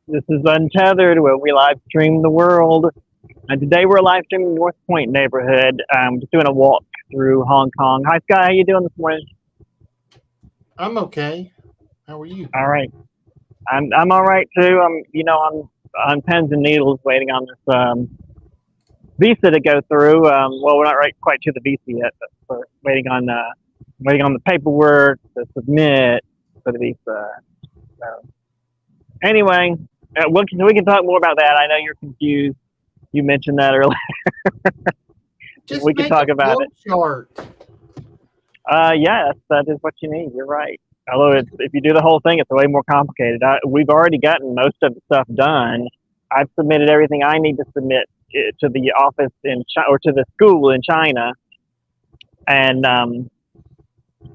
This is Untethered, where we live stream the world. And today we're live streaming North Point neighborhood. Just doing a walk through Hong Kong. Hi, Sky. How you doing this morning? I'm okay. How are you? All right. I'm all right too. I'm on pins and needles, waiting on this visa to go through. Well, we're not right quite to the visa yet, but we're waiting on the paperwork to submit for the visa. So, anyway, we can talk more about that. I know you're confused. You mentioned that earlier. Just We can make talk a about flow it. chart. Yes, that is what you need. You're right. Although if you do the whole thing, it's way more complicated. We've already gotten most of the stuff done. I've submitted everything I need to submit to the office in China, or to the school in China. And did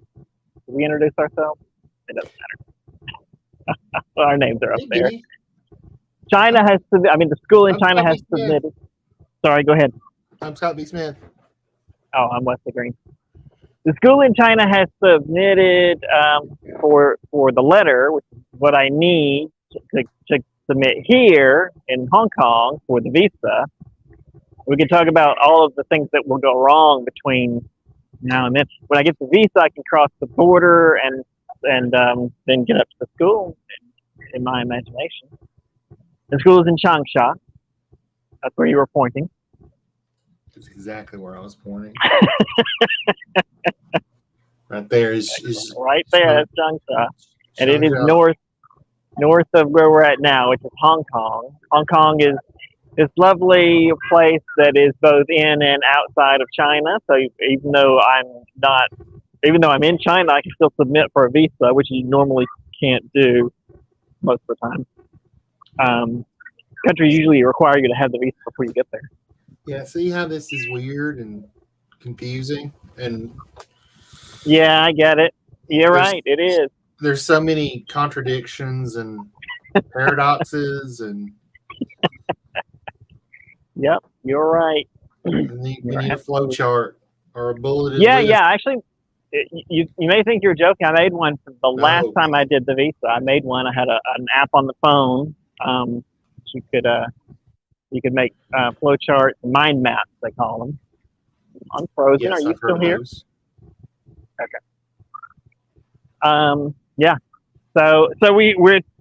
we introduce ourselves? It doesn't matter. Our names are up there. Maybe. China has the school in I'm China Scott has B. Smith. submitted. Sorry, go ahead. I'm Scott B. Smith. Oh, I'm Wesley Green. The school in China has submitted for the letter, which is what I need to submit here in Hong Kong for the visa. We can talk about all of the things that will go wrong between now and then. When I get the visa, I can cross the border and then get up to the school. In my imagination, the school is in Changsha. That's where you were pointing. That's exactly where I was pointing. Right there is Right there. That's Changsha. And it is Changsha. north of where we're at now, which is Hong Kong. Hong Kong is this lovely place that is both in and outside of China. So even though I'm in China, I can still submit for a visa, which you normally can't do most of the time. Countries usually require you to have the visa before you get there. Yeah, see how this is weird and confusing? And Yeah, I get it. You're there's right. It is. there's so many contradictions and paradoxes and Yep, you're right. we need a flow chart or a bulleted Yeah, list. yeah. Actually, you may think you're joking. I made one the last No. time I did the visa. I made one. I had an app on the phone. You could make flow charts, mind maps they call them. Unfrozen. Yes, Are you I've heard still of here? those. Yeah. So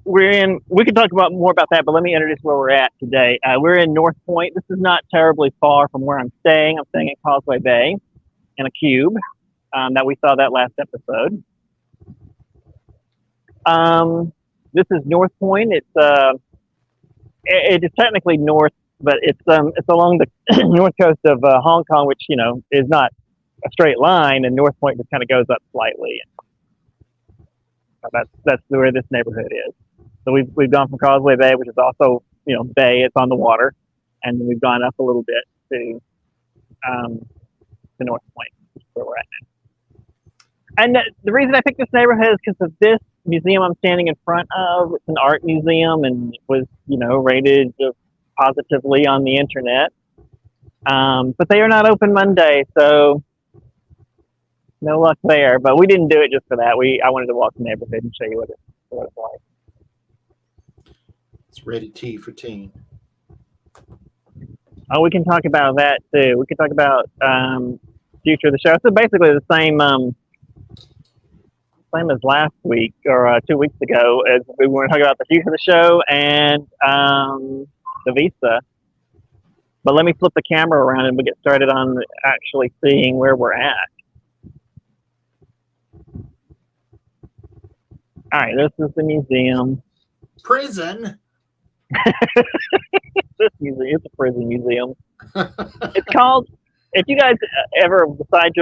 we're in. We can talk about more about that, but let me introduce where we're at today. We're in North Point. This is not terribly far from where I'm staying. I'm staying at Causeway Bay in a cube that we saw that last episode. This is North Point. It is technically north, but it's along the north coast of Hong Kong, which is not a straight line, and North Point just kind of goes up slightly. That's where this neighborhood is. So we've gone from Causeway Bay, which is also bay. It's on the water, and we've gone up a little bit to North Point, which is where we're at now. And the reason I picked this neighborhood is because of this museum I'm standing in front of. It's an art museum, and it was rated positively on the internet. But they are not open Monday, so no luck there. But we didn't do it just for that. I wanted to walk the neighborhood and show you what it's like. It's ready tea for teen. Oh, we can talk about that too. We can talk about future of the show. So basically the same as last week or 2 weeks ago. As we were talking about the future of the show and the visa. But let me flip the camera around and we'll get started on actually seeing where we're at. All right, this is the museum. Prison? This museum, it's a prison museum. It's called, if you guys ever decide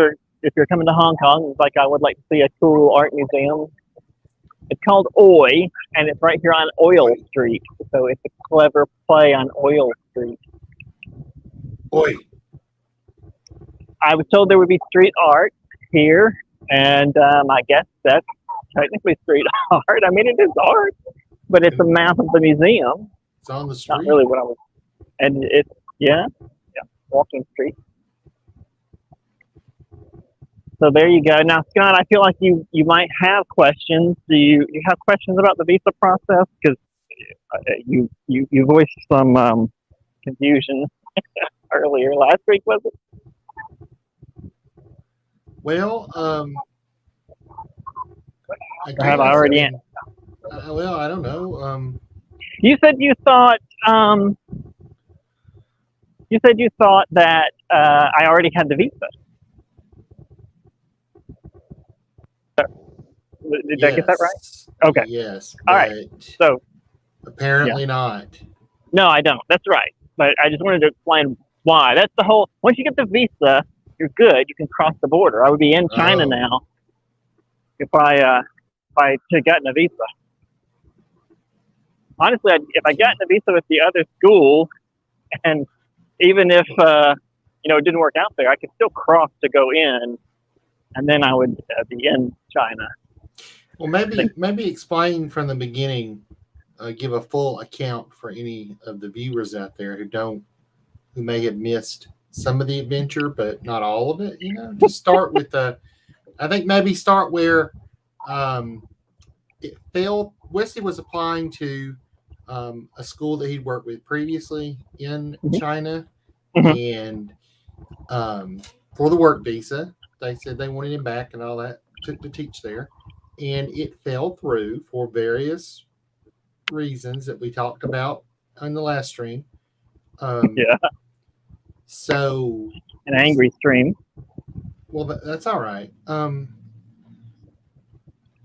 if you're coming to Hong Kong, it's like I would like to see a cool art museum. It's called Oi, and it's right here on Oil Street. So it's a clever play on Oil Street. Oi. I was told there would be street art here, and I guess that's technically street art. I mean, it is art, but it's a map of the museum. It's on the street. Not really what I was. And it's walking street. So there you go. Now, Scott, I feel like you might have questions. Do you have questions about the visa process? Because you voiced some confusion earlier last week, was it? Well, Or have I already? Well, I don't know. You said you thought that I already had the visa. Did I get that right? Okay. Yes. All right. So apparently not. no, I don't. That's right. But I just wanted to explain why. That's the whole. Once you get the visa, you're good. You can cross the border. I would be in China now if I had gotten a visa. Honestly, if I gotten a visa with the other school, and even if it didn't work out there, I could still cross to go in, and then I would be in China. Well, maybe explain from the beginning. Give a full account for any of the viewers out there who may have missed some of the adventure, but not all of it. Just start with I think maybe start where it failed. Wesley was applying to a school that he'd worked with previously in China, and for the work visa, they said they wanted him back and all that to teach there, and it fell through for various reasons that we talked about on the last stream. So an angry stream. Well, that's all right.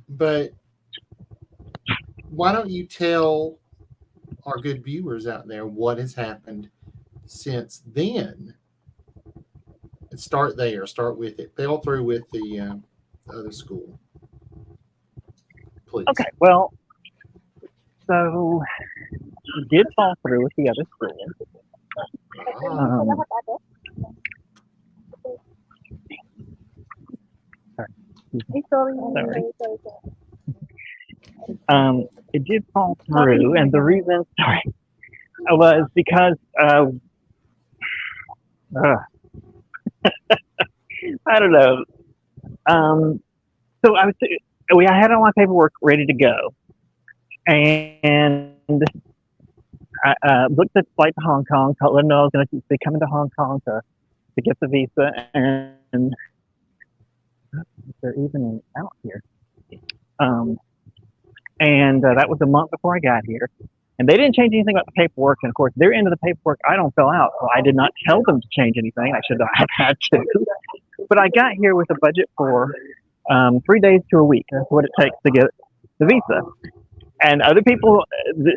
But why don't you tell our good viewers out there what has happened since then? And start there. Start with it. Fell through with the other school. Please. Okay. Well, so it did fall through with the other school. It did fall through, and the reason was because I don't know. So I had all my paperwork ready to go, and I looked at the flight to Hong Kong, let them know I was going to be coming to Hong Kong to get the visa, and they're even out here. And that was a month before I got here. And they didn't change anything about the paperwork. And of course, their end of the paperwork, I don't fill out. So I did not tell them to change anything. I should have had to. But I got here with a budget for 3 days to a week. That's what it takes to get the visa. And other people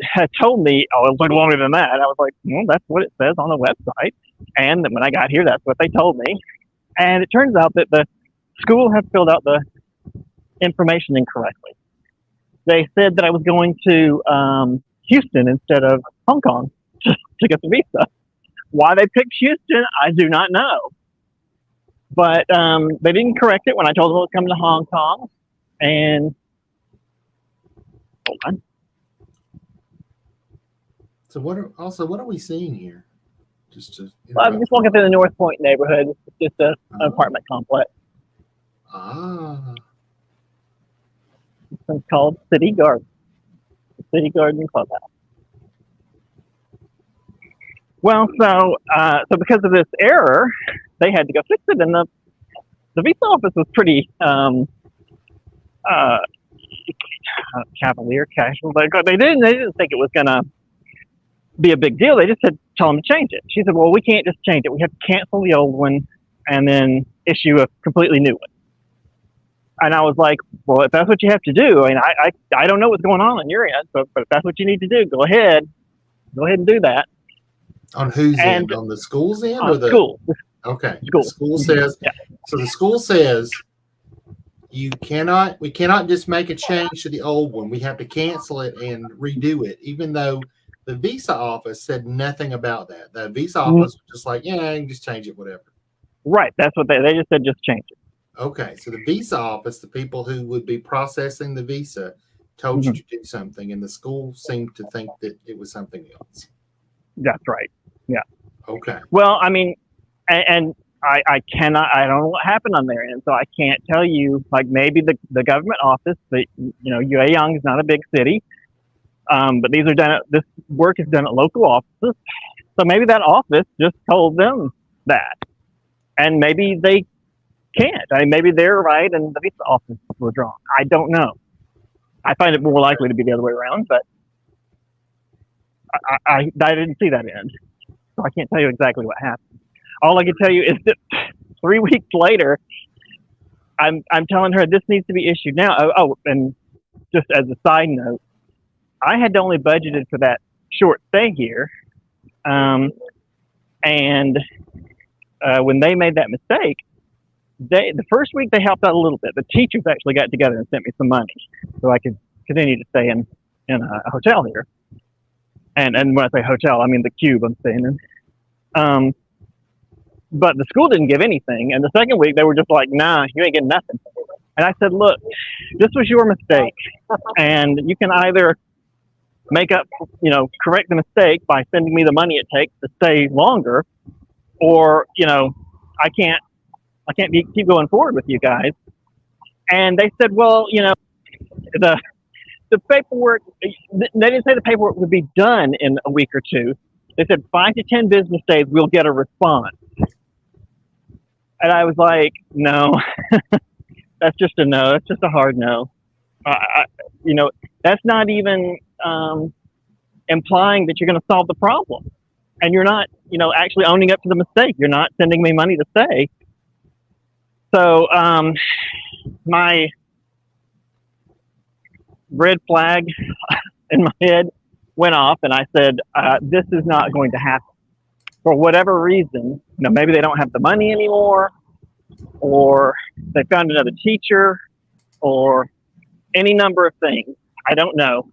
had told me, oh, it was longer than that. I was like, well, that's what it says on the website. And when I got here, that's what they told me. And it turns out that the school had filled out the information incorrectly. They said that I was going to Houston instead of Hong Kong to get the visa. Why they picked Houston, I do not know. But they didn't correct it when I told them I was coming to Hong Kong. And hold on. So what are we seeing here? I'm just walking through the North Point neighborhood. It's just an apartment complex. It's called City Garden. City Garden Clubhouse. Well, so because of this error, they had to go fix it, and the visa office was pretty cavalier, casual. They didn't think it was gonna be a big deal. They just said, tell them to change it. She said, well, we can't just change it. We have to cancel the old one and then issue a completely new one. And I was like, well, if that's what you have to do, I mean, I don't know what's going on your end, but if that's what you need to do, go ahead and do that. On whose end? On the school's end or the school? Okay. School. The school says. Yeah. So the school says we cannot just make a change to the old one. We have to cancel it and redo it, even though the visa office said nothing about that. The visa office was just like, yeah, you can just change it, whatever. Right. That's what they just said, just change it. Okay. So the visa office, the people who would be processing the visa, told you to do something, and the school seemed to think that it was something else. That's right. Yeah. Okay. Well, I mean, and I cannot, I don't know what happened on there, and so I can't tell you, like maybe the government office, but Yueyang is not a big city. But this work is done at local offices. So maybe that office just told them that. And maybe they can't. I mean, maybe they're right and the visa office was wrong. I don't know. I find it more likely to be the other way around, but I didn't see that end. So I can't tell you exactly what happened. All I can tell you is that 3 weeks later, I'm telling her this needs to be issued now. Oh, and just as a side note, I had only budgeted for that short stay here. And when they made that mistake, the first week they helped out a little bit. The teachers actually got together and sent me some money so I could continue to stay in a hotel here. And when I say hotel, I mean the cube I'm staying in. But the school didn't give anything. And the second week they were just like, nah, you ain't getting nothing. And I said, look, this was your mistake. And you can either make up, correct the mistake by sending me the money it takes to stay longer, or, I can't keep going forward with you guys. And they said, well, the paperwork, they didn't say the paperwork would be done in a week or two. They said 5 to 10 business days, we'll get a response. And I was like, no, that's just a no. That's just a hard no. That's not even implying that you're going to solve the problem. And you're not, actually owning up to the mistake. You're not sending me money to stay. So my red flag in my head went off, and I said, this is not going to happen. For whatever reason, maybe they don't have the money anymore, or they found another teacher, or any number of things. I don't know.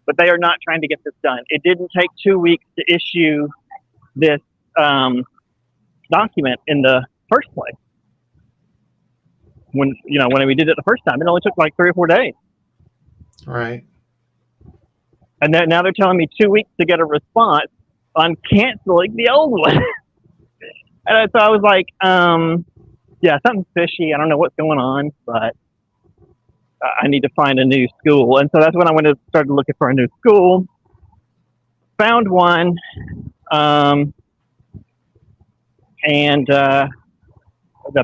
But they are not trying to get this done. It didn't take 2 weeks to issue this document in the first place. When we did it the first time, it only took like 3 or 4 days. Right. And now they're telling me 2 weeks to get a response on canceling the old one. And so I was like, yeah, something's fishy. I don't know what's going on, but I need to find a new school. And so that's when I started looking for a new school. Found one. And the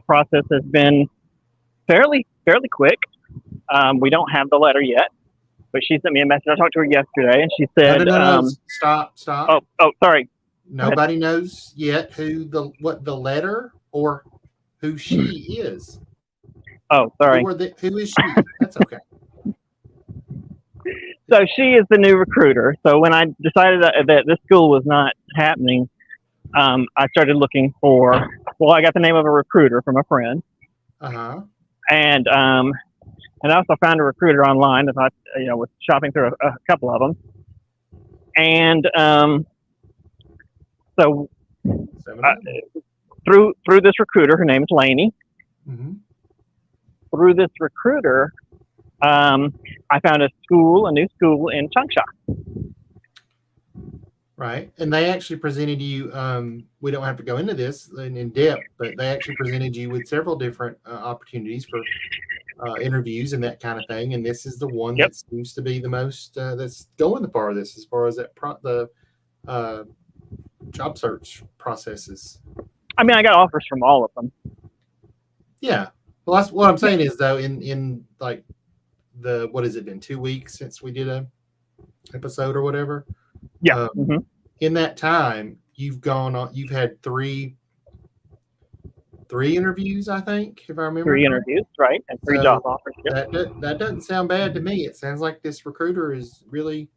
process has been fairly quick. We don't have the letter yet, but she sent me a message. I talked to her yesterday, and she said, no. Stop. Oh, sorry. Nobody knows yet what the letter or who she is. Oh, sorry. Who is she? That's okay. So she is the new recruiter. So when I decided that this school was not happening, I started looking I got the name of a recruiter from a friend. Uh-huh. And I also found a recruiter online that I, was shopping through a couple of them. And so through this recruiter, her name is Lainey. Mm-hmm. Through this recruiter, I found a new school in Changsha. Right. And they actually presented you, we don't have to go into this in depth, but they actually presented you with several different opportunities for interviews and that kind of thing. And this is the one that seems to be the most, that's going the farthest as far as the job search processes. I mean, I got offers from all of them. Yeah. Well, that's what I'm saying is, though, in like what has it been, 2 weeks since we did a episode or whatever? Yeah. In that time, you've had three interviews, I think, if I remember. 3 interviews, right, and 3 job offers. Yep. That doesn't sound bad to me. It sounds like this recruiter is really,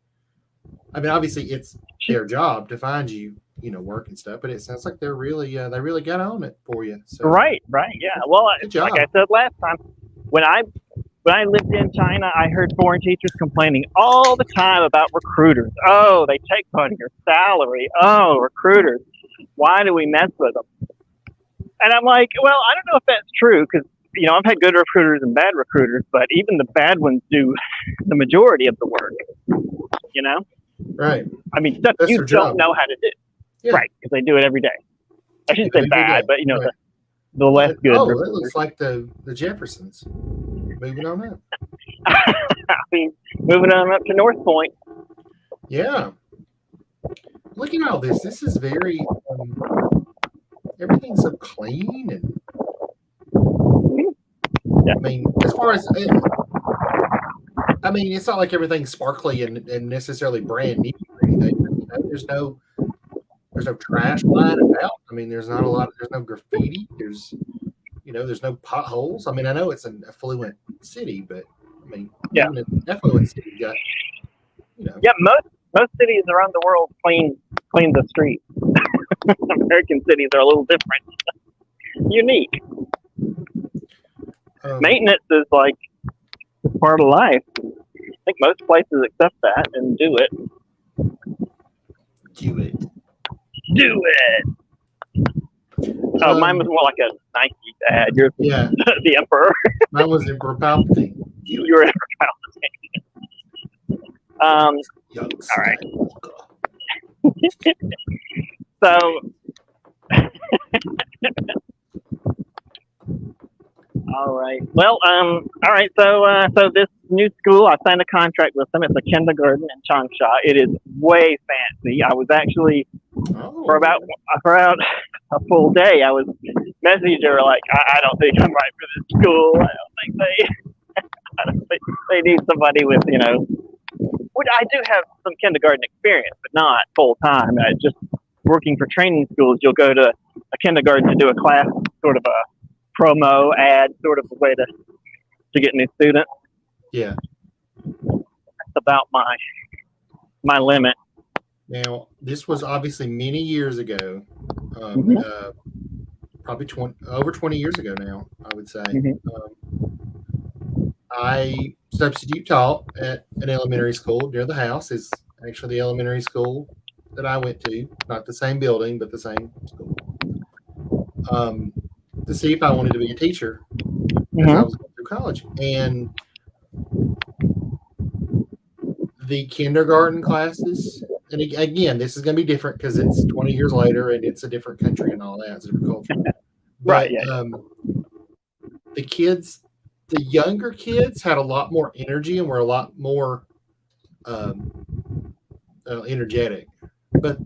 I mean, obviously it's their job to find you, work and stuff, but it sounds like they really got on it for you. So. Right, yeah. Well, like I said last time, when I lived in China, I heard foreign teachers complaining all the time about recruiters. Oh, they take part of your salary. Oh, recruiters. Why do we mess with them? And I'm like, well, I don't know if that's true because, I've had good recruiters and bad recruiters, but even the bad ones do the majority of the work, Right. I mean, stuff that's you don't know how to do. Yeah. Right, because they do it every day. I shouldn't say bad, but, right. the less good recruiters. It looks like the Jeffersons. Moving on up. I mean, moving on up to North Point. Yeah. Look at all this. This is very everything's so clean, and Yeah. I mean, as far as I mean, it's not like everything's sparkly and necessarily brand new or anything. But, there's no trash lying about. I mean, there's not a lot. There's no graffiti. There's no potholes. I mean, I know it's an affluent city, but I mean, Yeah. even an affluent city got Yeah, most cities around the world clean the streets. American cities are a little different, unique. Maintenance is like part of life. I think most places accept that and do it. Do it. Do it. Oh, mine was more like a Nike ad. You're the emperor. Mine was Emperor Palpatine. You're Emperor Palpatine. Young all right. All right. Well, all right. So this new school, I signed a contract with them. It's a kindergarten in Changsha. It is way fancy. I was actually for about a full day. I was messaging her like, I don't think I'm right for this school. I don't think they need somebody with Which I do have some kindergarten experience, but not full time. Just working for training schools. You'll go to a kindergarten to do a class, sort of a promo ad, sort of a way to get new students. Yeah, that's about my limit. Now, this was obviously many years ago, probably over 20 years ago now, I would say. I substitute taught at an elementary school near the house. Is actually the elementary school that I went to, not the same building, but the same school. To see if I wanted to be a teacher as I was going through college. And the kindergarten classes, and again, this is going to be different because it's 20 years later and it's a different country and all that. It's a different culture. Right. Yeah. The younger kids had a lot more energy and were a lot more energetic, but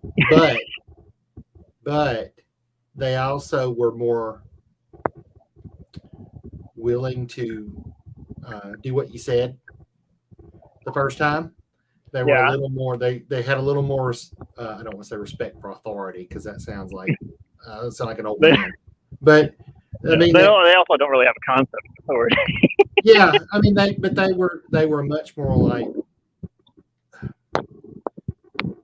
they also were more willing to do what you said the first time. They were a little more. They had a little more. I don't want to say respect for authority because that sounds like an old man. But I mean, they also don't really have a concept of authority. Yeah, I mean, they were much more like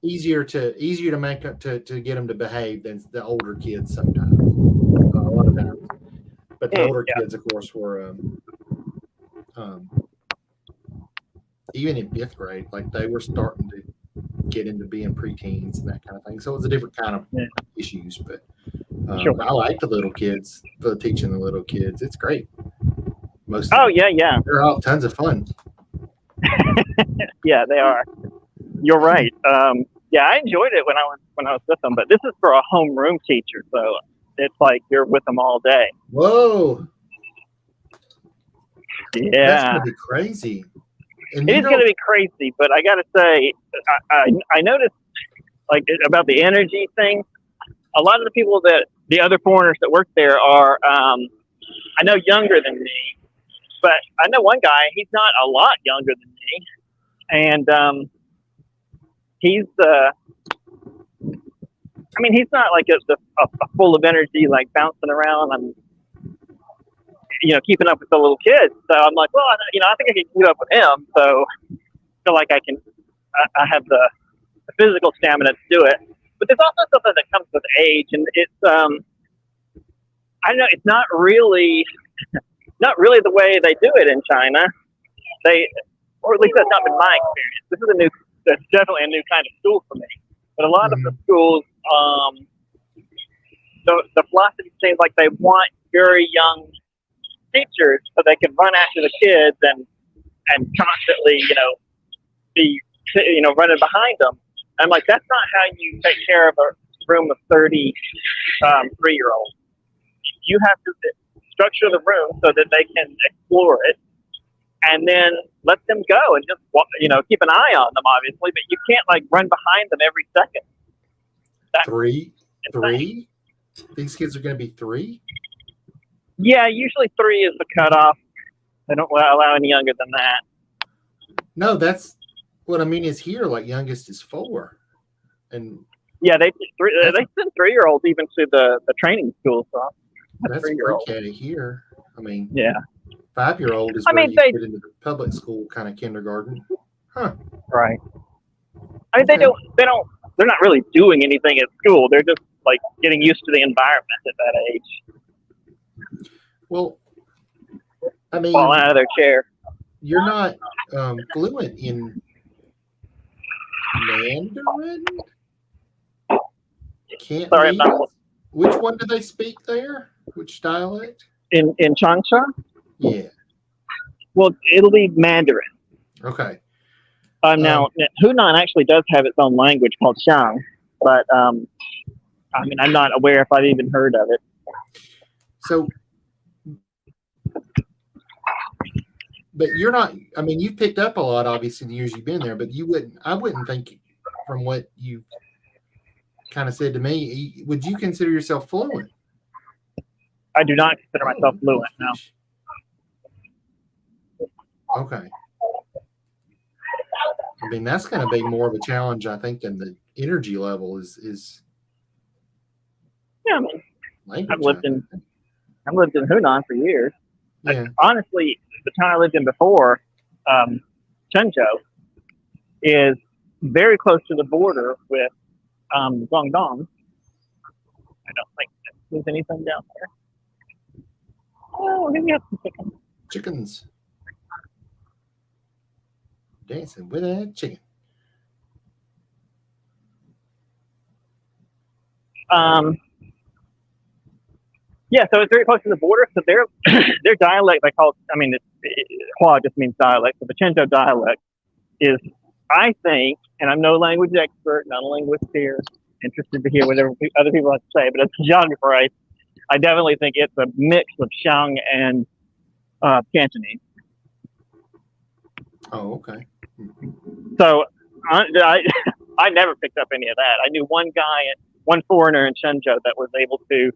easier to make up to get them to behave than the older kids sometimes. A lot of times, but the older kids, of course, were even in 5th grade, like they were starting to get into being preteens and that kind of thing. So it was a different kind of issues, but I like the little kids, teaching the little kids. It's great. Yeah. They're all tons of fun. Yeah, they are. You're right. I enjoyed it when I was with them, but this is for a homeroom teacher, so it's like you're with them all day. Whoa. Yeah. That's gonna be crazy. And it is going to be crazy, but I got to say, I noticed like about the energy thing. A lot of the people the other foreigners that work there are, I know, younger than me, but I know one guy. He's not a lot younger than me, and he's he's not like a full of energy, like bouncing around. I'm keeping up with the little kids. So I'm like, well, I think I can keep up with him. So I feel like I have the physical stamina to do it. But there's also something that comes with age, and it's I don't know, it's not really the way they do it in China. Or at least that's not been my experience. That's definitely a new kind of school for me. But a lot of the schools, the philosophy seems like they want very young teachers so they can run after the kids and constantly, be, running behind them. I'm like, that's not how you take care of a room of 30 3-year-olds. You have to structure the room so that they can explore it and then let them go and just keep an eye on them, obviously. But you can't like run behind them every second. That's Three? insane. These kids are going to be 3? Yeah, usually 3 is the cutoff. They don't allow any younger than that. No, that's what I mean is here, like youngest is 4. And Yeah, they send 3-year-olds even to the training school. So that's pre-K here. I mean, yeah. 5-year-old is I where mean, you get into the public school kind of kindergarten. Huh. Right. I mean, they're not really doing anything at school. They're just like getting used to the environment at that age. Well, I mean, falling out of their chair. You're not fluent in Mandarin? Sorry, I'm not. Which one do they speak there? Which dialect? In Changsha? Yeah. Well, it'll be Mandarin. Okay. Now, Hunan actually does have its own language called Xiang, but I mean, I'm not aware if I've even heard of it. So, but you're not. I mean, you've picked up a lot, obviously, in the years you've been there. But I wouldn't think, from what you kind of said to me, would you consider yourself fluent? I do not consider myself fluent. No. Okay. I mean, that's going to be more of a challenge, I think, than the energy level is. Yeah, I mean, language, I've lived in Hunan for years. Yeah. Honestly, the town I lived in before, Chenzhou, is very close to the border with Guangdong. I don't think there's anything down there. Oh, maybe have some chicken. Chickens. Dancing with a chicken. Yeah, so it's very close to the border. So their dialect, Hua just means dialect. So the Chenzhou dialect is, I think, and I'm no language expert, not a linguist here, interested to hear whatever other people have to say, but as a geographer, I definitely think it's a mix of Xiang and Cantonese. Oh, okay. So I never picked up any of that. I knew one foreigner in Shenzhou that was able to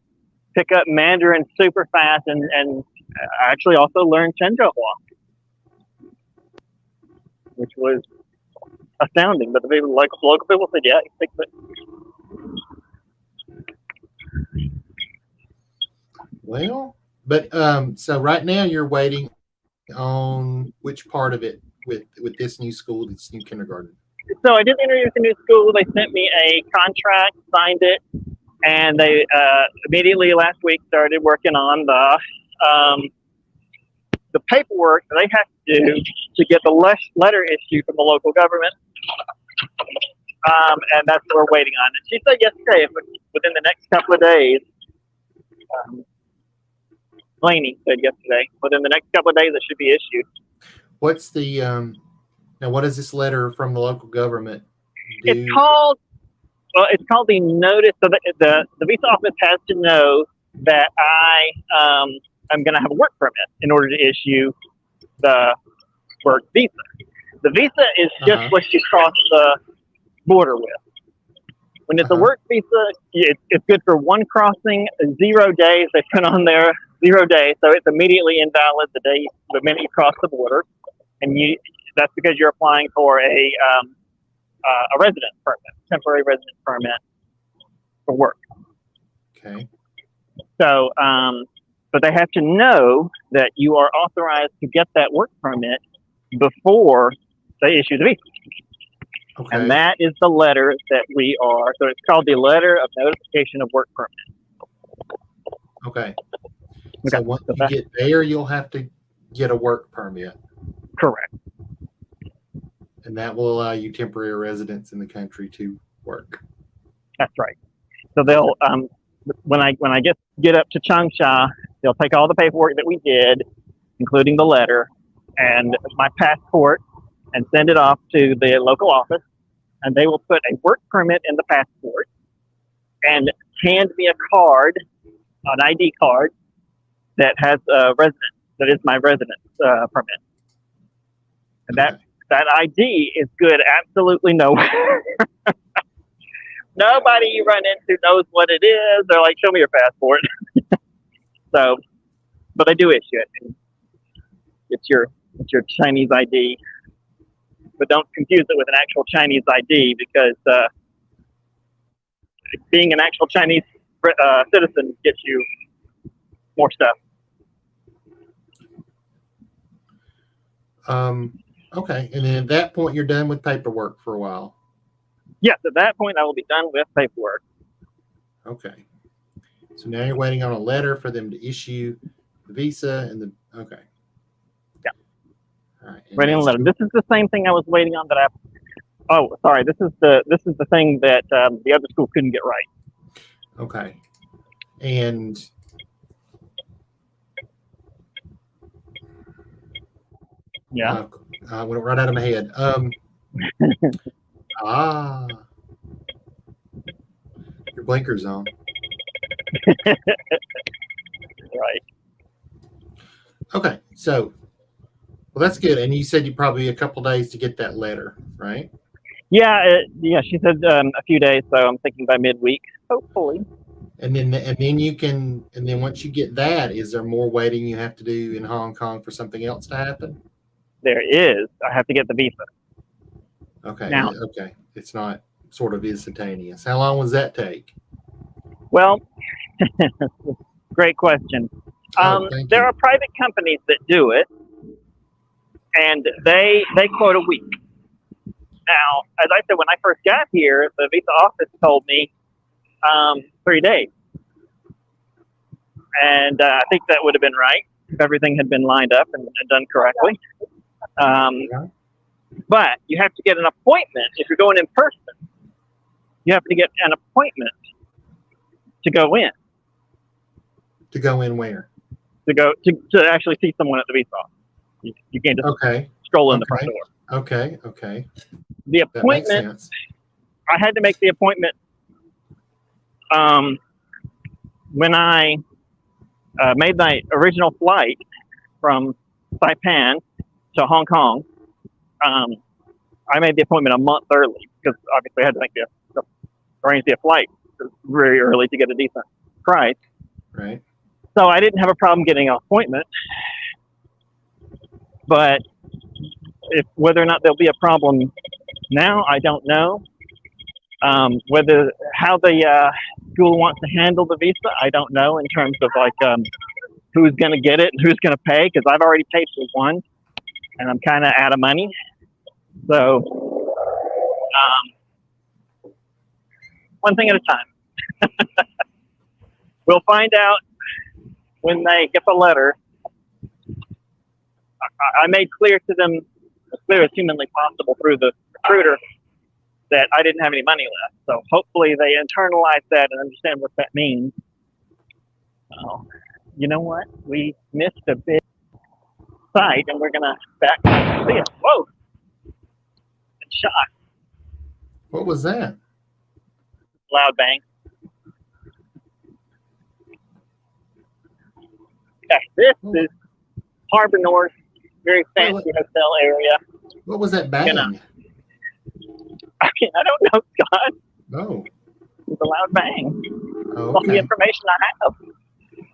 pick up Mandarin super fast and actually also learn Shenzhou Hua, which was astounding. But the local people said, yeah, he speaks it. Well, but so right now you're waiting on which part of it with this new school, this new kindergarten? So I did the interview with the new school. They sent me a contract, signed it, and they immediately last week started working on the paperwork that they have to do to get the letter issued from the local government. And that's what we're waiting on. And she said yesterday, within the next couple of days, Laney said yesterday, within the next couple of days, it should be issued. What's the now? What is this letter from the local government do? It's called the notice. So the visa office has to know that I'm going to have a work permit in order to issue the work visa. The visa is just what you cross the border with. When it's a work visa, it's good for one crossing, 0 days. They put on there 0 days, so it's immediately invalid the minute you cross the border, and that's because you're applying for a residence permit, temporary residence permit for work. Okay. So, but they have to know that you are authorized to get that work permit before they issue the visa. Okay. And that is the letter that so it's called the letter of notification of work permit. Okay. So once you get there, you'll have to get a work permit. Correct. And that will allow you temporary residence in the country to work. That's right. So they'll when I get up to Changsha, they'll take all the paperwork that we did, including the letter and my passport, and send it off to the local office, and they will put a work permit in the passport and hand me a card, an ID card that has a residence, that is my residence permit. And that ID is good absolutely nowhere. Nobody you run into knows what it is. They're like, show me your passport. So, but I do issue it. It's your Chinese ID. But don't confuse it with an actual Chinese ID, because being an actual Chinese citizen gets you more stuff. Okay, and then at that point, you're done with paperwork for a while. Yes, at that point, I will be done with paperwork. Okay. So now you're waiting on a letter for them to issue the visa and the, okay. Yeah. All right. Waiting on a letter. This is the same thing I was waiting on this is the thing that the other school couldn't get right. Okay. And yeah. Went right out of my head. Your blinker's on. Right. Okay, so well, that's good. And you said you probably a couple days to get that letter, right? Yeah, she said a few days, so I'm thinking by midweek, hopefully. And then once you get that, is there more waiting you have to do in Hong Kong for something else to happen? There is. I have to get the visa. Okay. Now, okay. It's not sort of instantaneous. How long was that take? Well, great question. There are private companies that do it, and they quote a week. Now, as I said, when I first got here, the visa office told me 3 days. And I think that would have been right if everything had been lined up and done correctly. But you have to get an appointment. If you're going in person, you have to get an appointment to go in. To go in where? To actually see someone at the visa office. You can't just stroll in the front door. Okay. The appointment, I had to make the appointment when I made my original flight from Saipan to Hong Kong. I made the appointment a month early because obviously I had to make arrange the flight very early to get a decent price. Right. So I didn't have a problem getting an appointment, but whether or not there'll be a problem now, I don't know. How the school wants to handle the visa, I don't know in terms of who's going to get it and who's going to pay, because I've already paid for one and I'm kind of out of money. So one thing at a time. We'll find out when they get the letter. I made clear to them, as clear as humanly possible through the recruiter, that I didn't have any money left. So hopefully they internalize that and understand what that means. You know what? We missed a big site and we're going to back up. See it. Whoa! Good shot. What was that? Loud bang. Okay, this is Harbor North, very fancy hotel area. What was that bang? I don't know, Scott. Oh. It's a loud bang. Oh, All the information I have.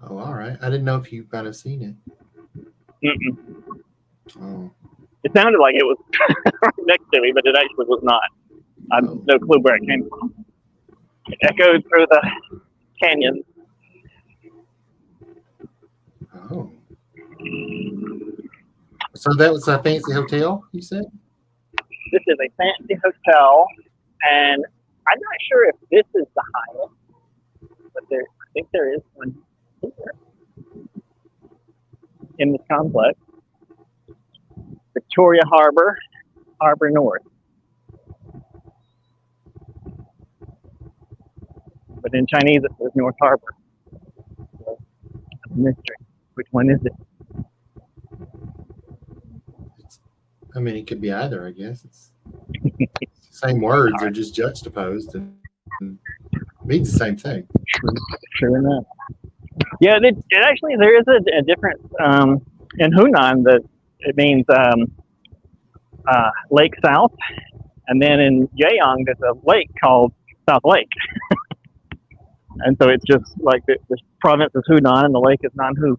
Oh, all right. I didn't know if you might have seen it. Mm-mm. Oh. It sounded like it was right next to me, but it actually was not. I have no clue where it came from. It echoed through the canyon. Oh. So that was a fancy hotel, you said? This is a fancy hotel, and I'm not sure if this is the highest, but I think there is one here in this complex. Victoria Harbor, Harbor North. But in Chinese it says North Harbor. So, mystery. Which one is it? I mean, it could be either, I guess. It's same words, they're just juxtaposed and means the same thing. True enough. Yeah, it actually, there is a difference in Hunan that it means Lake South, and then in Jaeong there's a lake called South Lake, and so it's just like the province is Hunan and the lake is Nanhu.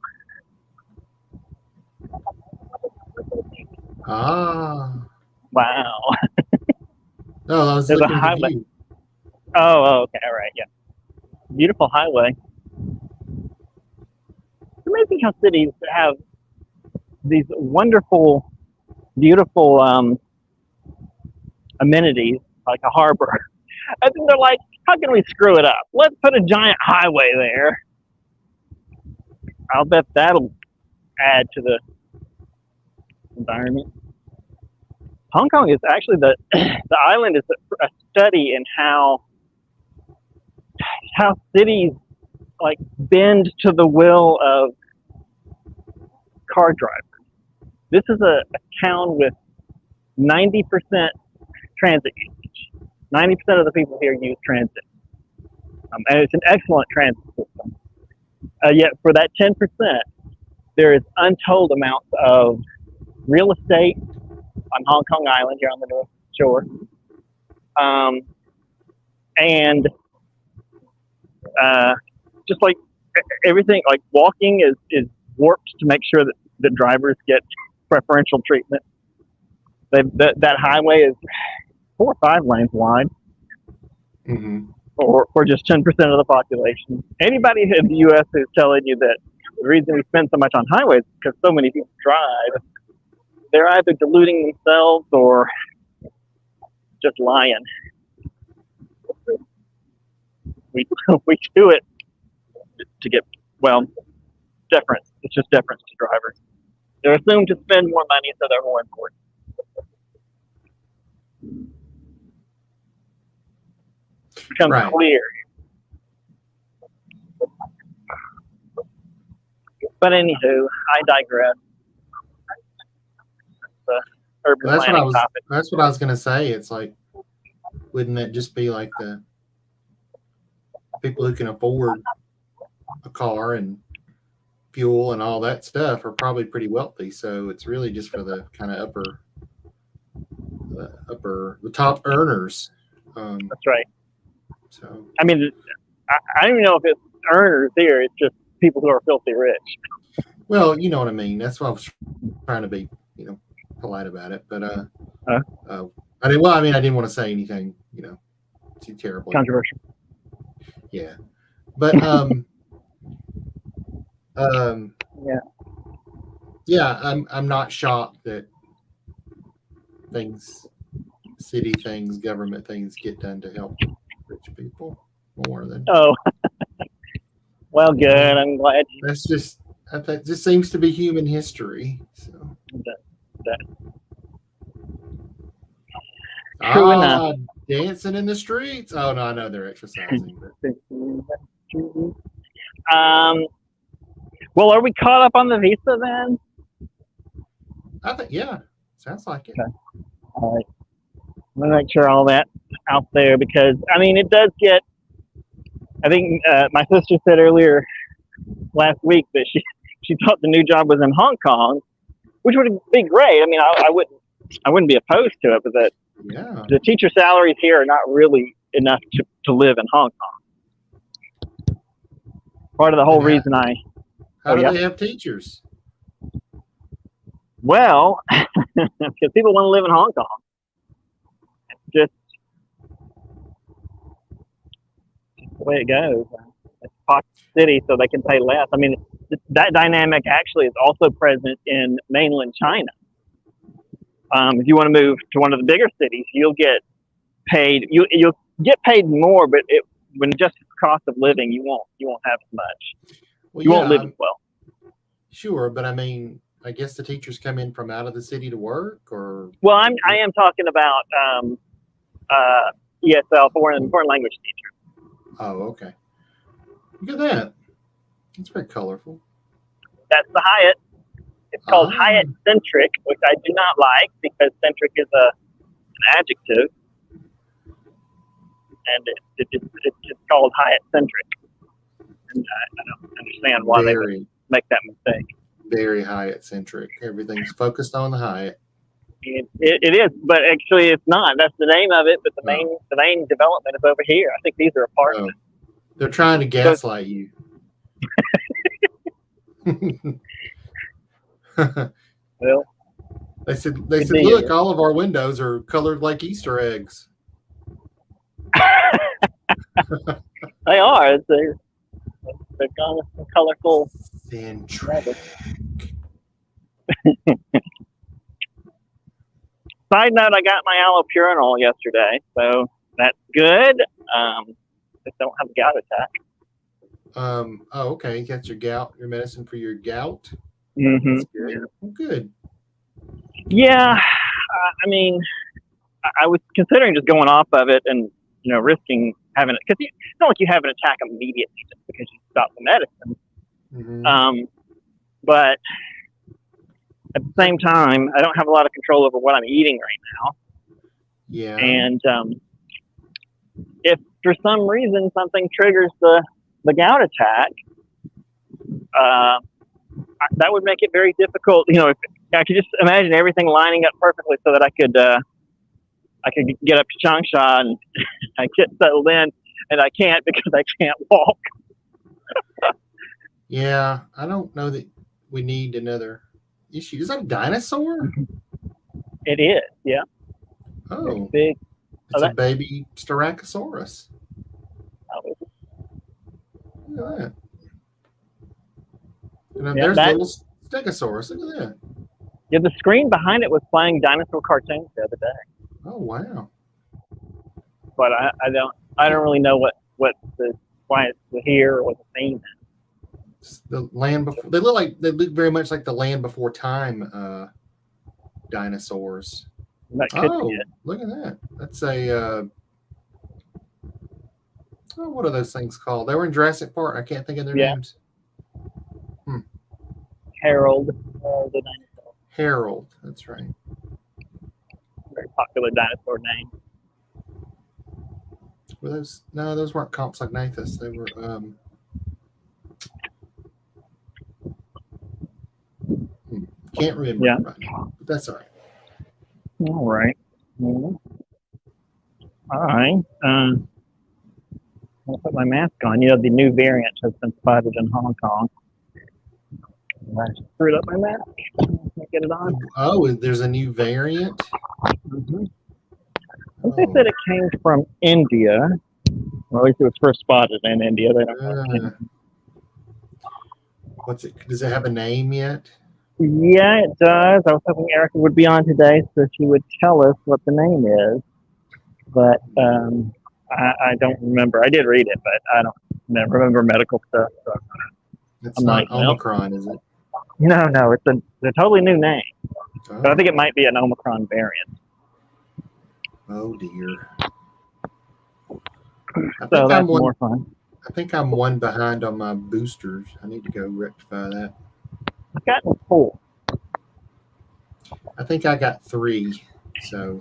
Ah. Wow. No, I was There's a looking at the highway. view. Oh, okay, all right, yeah. Beautiful highway. It's amazing how cities have these wonderful, beautiful amenities like a harbor. And then they're like, how can we screw it up? Let's put a giant highway there. I'll bet that'll add to the environment. Hong Kong is actually the island is a study in how cities like bend to the will of car drivers. This is a town with 90% transit usage. 90% of the people here use transit, and it's an excellent transit system. Yet for that 10%, there is untold amounts of real estate on Hong Kong Island here on the North Shore, and just like everything, like walking is warped to make sure that the drivers get preferential treatment. That highway is 4 or 5 lanes wide, for just 10% of the population. Anybody in the U.S. who's telling you that the reason we spend so much on highways is because so many people drive, they're either deluding themselves or just lying. We do it to get, well, deference. It's just deference to drivers. They're assumed to spend more money, so they're more important. It becomes clear. But anywho, I digress. The urban planning topic. That's what I was going to say. It's like, wouldn't that just be like the people who can afford a car and fuel and all that stuff are probably pretty wealthy? So it's really just for the kind of the top earners. That's right. So I mean, I don't even know if it's earners here. It's just people who are filthy rich. Well, you know what I mean. That's why I was trying to be, polite about it. But I didn't want to say anything, too terrible. Controversial. Yeah, but yeah, I'm not shocked that city things, government things get done to help rich people more than. Oh, well, good. I'm glad. That just seems to be human history. So. True enough. Dancing in the streets. Oh no, I know they're exercising. Well, are we caught up on the visa then? I think sounds like it. Okay. All right. I'm gonna make sure all that's out there because it does get. I think my sister said earlier last week that she thought the new job was in Hong Kong, which would be great. I wouldn't be opposed to it, but the teacher salaries here are not really enough to live in Hong Kong. Part of the whole reason How do they have teachers? Well, because people want to live in Hong Kong. It's just the way it goes. It's a posh city, so they can pay less. That dynamic actually is also present in mainland China. If you want to move to one of the bigger cities, you'll get paid. You'll get paid more, but when just the cost of living, you won't have as much. Well, you won't live as well. Sure, but I guess the teachers come in from out of the city to work, or. Well, I am talking about ESL, foreign language teacher. Oh, okay. Look at that. It's very colorful. That's the Hyatt. It's called Hyatt Centric, which I do not like because centric is an adjective, and it's called Hyatt Centric. And I don't understand why they would make that mistake. Very Hyatt centric. Everything's focused on the Hyatt. It is, but actually it's not. That's the name of it, but the Oh. main development is over here. I think these are apartments. Oh, they're trying to gaslight you. Well, They said, good look, deal. all of our windows are colored like Easter eggs. They are. They're kind of colorful. Centric. Side note: I got my allopurinol yesterday, so that's good. Just don't have a gout attack. Oh, okay. You got your gout, your medicine for your gout. Mm-hmm. That's good. Well, good. Yeah, I mean, I was considering just going off of it and risking having it, because it's not like you have an attack immediately just because you stop the medicine. Mm-hmm. But at the same time, I don't have a lot of control over what I'm eating right now. Yeah. And if for some reason something triggers the gout attack, that would make it very difficult. If I could just imagine everything lining up perfectly so that I could get up to Changsha and I get settled in, and I can't because I can't walk. Yeah, I don't know that we need another issue. Is that a dinosaur? It is, yeah. Oh, Big. it's a baby Styracosaurus. Look at that. And there's little Stegosaurus. Look at that. Yeah, the screen behind it was playing dinosaur cartoons the other day. Oh wow! But I don't really know why it's here or what the theme is. The land before they look very much like the land before time dinosaurs. That could be it. Look at that! That's a what are those things called? They were in Jurassic Park. I can't think of their names. Harold the dinosaur. Harold, that's right. Very popular dinosaur name. Were those? No, those weren't Compsognathus. They were. Can't remember right now, but that's all right. All right. All right. I'll put my mask on. The new variant has been spotted in Hong Kong. I screwed up my mask. Can't get it on. Oh, there's a new variant? Mm-hmm. I think they said it came from India. Or at least it was first spotted in India. They don't know. What's it? Does it have a name yet? Yeah, it does. I was hoping Erica would be on today so she would tell us what the name is. But I don't remember. I did read it, but I don't remember medical stuff. So it's not Omicron, is it? No, it's a totally new name. Oh. But I think it might be an Omicron variant. Oh dear. So that's more fun. I think I'm one behind on my boosters. I need to go rectify that. I've gotten 4. I think I got 3. So,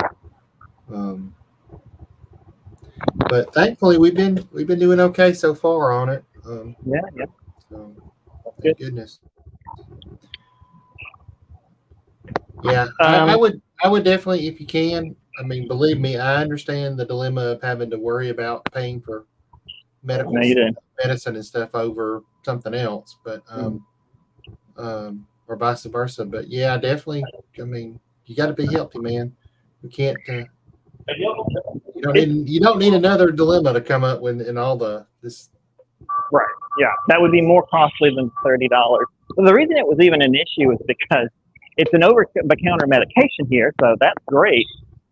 but thankfully we've been doing okay so far on it. Yeah. So, thank goodness. Yeah, I would definitely, if you can. I mean, believe me, I understand the dilemma of having to worry about paying for medical medicine and stuff over something else, but or vice versa. But yeah, definitely. I mean, you got to be healthy, man. We can't. You don't need another dilemma to come up with in all this. Right. Yeah, that would be more costly than $30. Well, the reason it was even an issue is because it's an over-the-counter medication here, so that's great.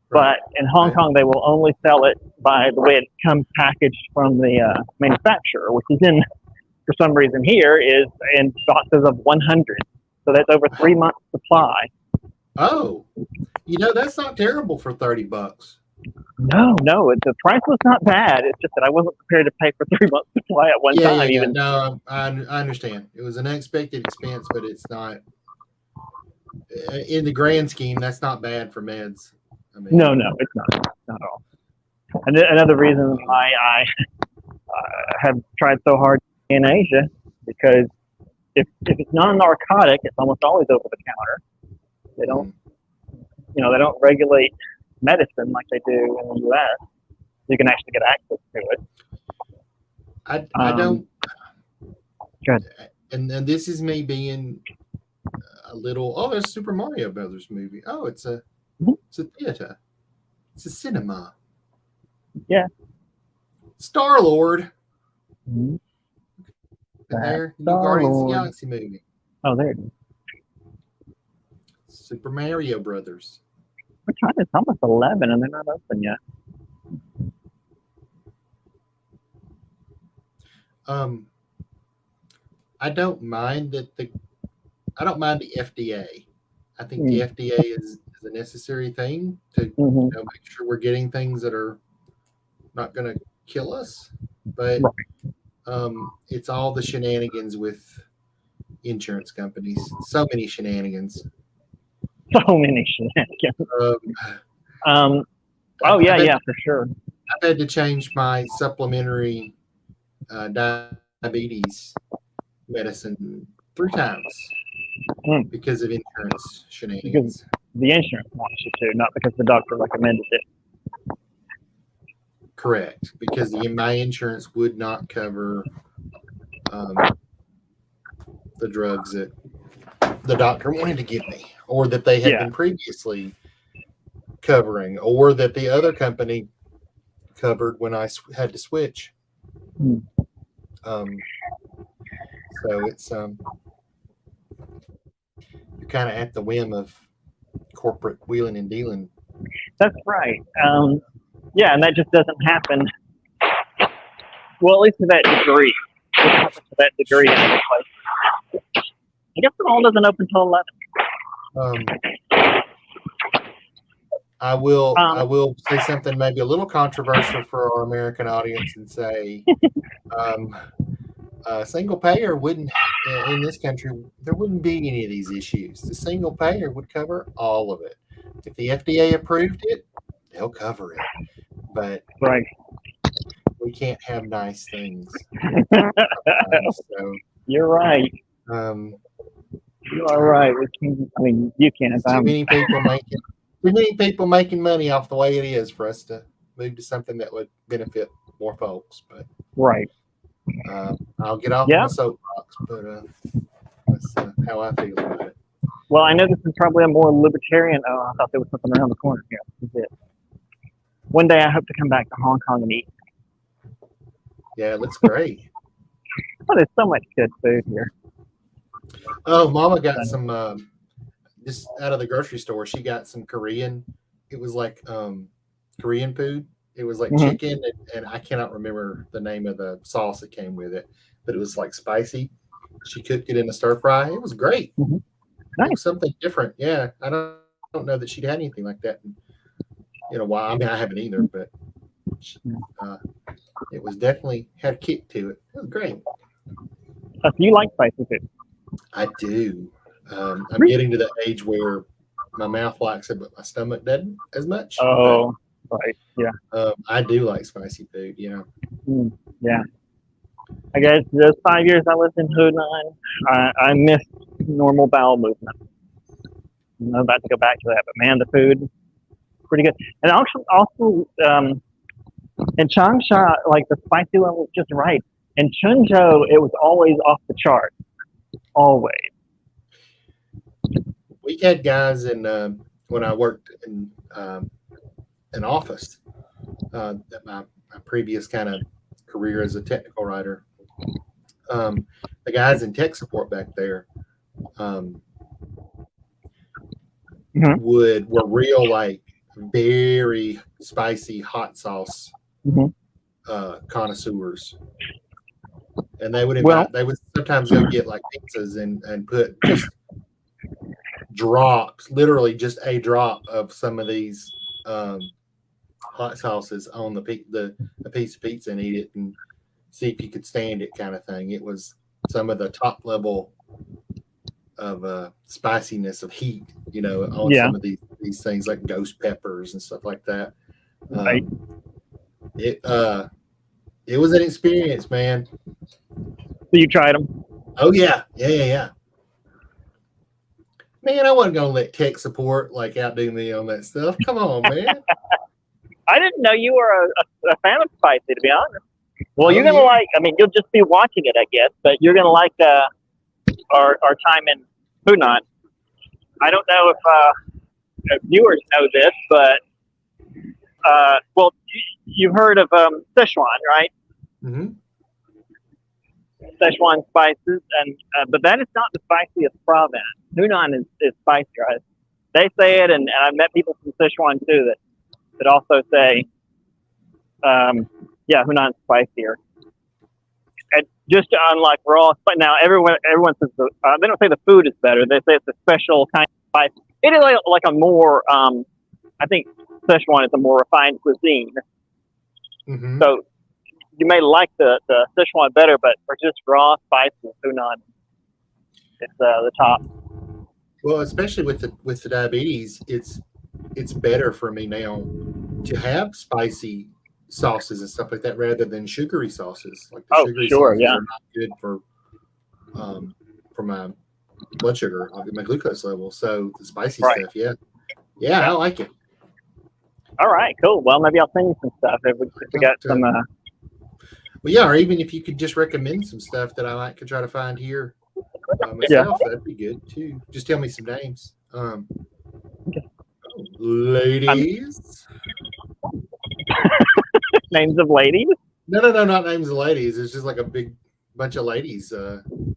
But in Hong Kong, they will only sell it by the way it comes packaged from the manufacturer, which is for some reason here, is in boxes of 100. So that's over 3 months supply. Oh, that's not terrible for $30. No, the price was not bad. It's just that I wasn't prepared to pay for 3 months supply at one time. Yeah. No, I understand. It was an unexpected expense, but it's not in the grand scheme. That's not bad for meds. I mean, no, it's not at all. And another reason why I have tried so hard in Asia, because if it's non-narcotic, it's almost always over the counter. They don't they don't regulate medicine like they do in the U.S. You can actually get access to it. I don't. Good. And this is me being a little. Oh, there's a Super Mario Brothers movie. Oh, it's a theater. It's a cinema. Yeah. Star Lord. Mm-hmm. There, new Guardians of the Galaxy movie. Oh, there it is. Super Mario Brothers. We're trying. It's almost 11, and they're not open yet. I don't mind the FDA. I think the FDA is a necessary thing to make sure we're getting things that are not going to kill us. But it's all the shenanigans with insurance companies. So many shenanigans. So many shenanigans. For sure. I've had to change my supplementary diabetes medicine 3 times because of insurance shenanigans. Because the insurance wants you to, not because the doctor recommended it. Correct, because my insurance would not cover the drugs that the doctor wanted to give me, or that they had been previously covering, or that the other company covered when I had to switch. So it's you're kind of at the whim of corporate wheeling and dealing. That's right. And that just doesn't happen. Well, at least to that degree. It doesn't happen to that degree in other places. I guess the mall doesn't open until 11. I will say something maybe a little controversial for our American audience and say, single payer wouldn't, in this country, there wouldn't be any of these issues. The single payer would cover all of it. If the FDA approved it, they'll cover it. But we can't have nice things. So, you're right. You are right. You can't. Too many people making money off the way it is for us to move to something that would benefit more folks. But I'll get off my soapbox, but that's how I feel about it. Well, I know this is probably a more libertarian. Oh, I thought there was something around the corner here. This is it. One day I hope to come back to Hong Kong and eat. Yeah, it looks great. Oh, there's so much good food here. Oh, Mama got some just out of the grocery store. She got some Korean. It was like Korean food. It was like chicken, and I cannot remember the name of the sauce that came with it, but it was like spicy. She cooked it in a stir fry. It was great. Nice. It was something different. Yeah, I don't know that she'd had anything like that in a while. I mean, I haven't either, but it was definitely had a kick to it. It was great. So you like spicy food? I do. I'm getting to the age where my mouth likes it, but my stomach doesn't as much. Oh, right. Yeah. I do like spicy food. Yeah. Yeah. I guess those 5 years I lived in Hunan, I missed normal bowel movement. I'm about to go back to that, but man, the food, pretty good. And also in Changsha, like the spicy one was just right. In Chunzhou, it was always off the chart. Always. We had guys when I worked in an office, my previous kind of career as a technical writer. The guys in tech support back there were real, like very spicy hot sauce connoisseurs. And they would sometimes go get like pizzas and put just drops, literally just a drop of some of these hot sauces on the piece of pizza and eat it and see if you could stand it, kind of thing. It was some of the top level of spiciness of heat, on some of these things like ghost peppers and stuff like that. Right. It was an experience, man. So you tried them? Oh yeah. Man, I wasn't gonna let tech support like outdo me on that stuff. Come on, man. I didn't know you were a fan of spicy, to be honest. Well, Oh, you're gonna yeah. like. I mean, you'll just be watching it, I guess. But you're gonna like our time in Hunan. I don't know if viewers know this, but well, you've heard of Szechuan, right? Mm-hmm. Szechuan spices, and but that is not the spiciest province. Hunan is spicier. They say it, and I've met people from Sichuan too that also say, yeah, Hunan's spicier. And just unlike raw, but now everyone says they don't say the food is better. They say it's a special kind of spice. It is like a more, I think Sichuan is a more refined cuisine. Mm-hmm. So you may like the Sichuan better, but for just raw spices, Hunan is the top. Well, especially with the diabetes, it's better for me now to have spicy sauces and stuff like that rather than sugary sauces. Like the sugary sauces are not good for my blood sugar, my glucose level. So the spicy stuff, yeah, I like it. All right, cool. Well, maybe I'll send you some stuff if we got some. Well, yeah, or even if you could just recommend some stuff that I could try to find here myself, that'd be good too. Just tell me some names. Ladies. Names of ladies? No, not names of ladies. It's just like a big bunch of ladies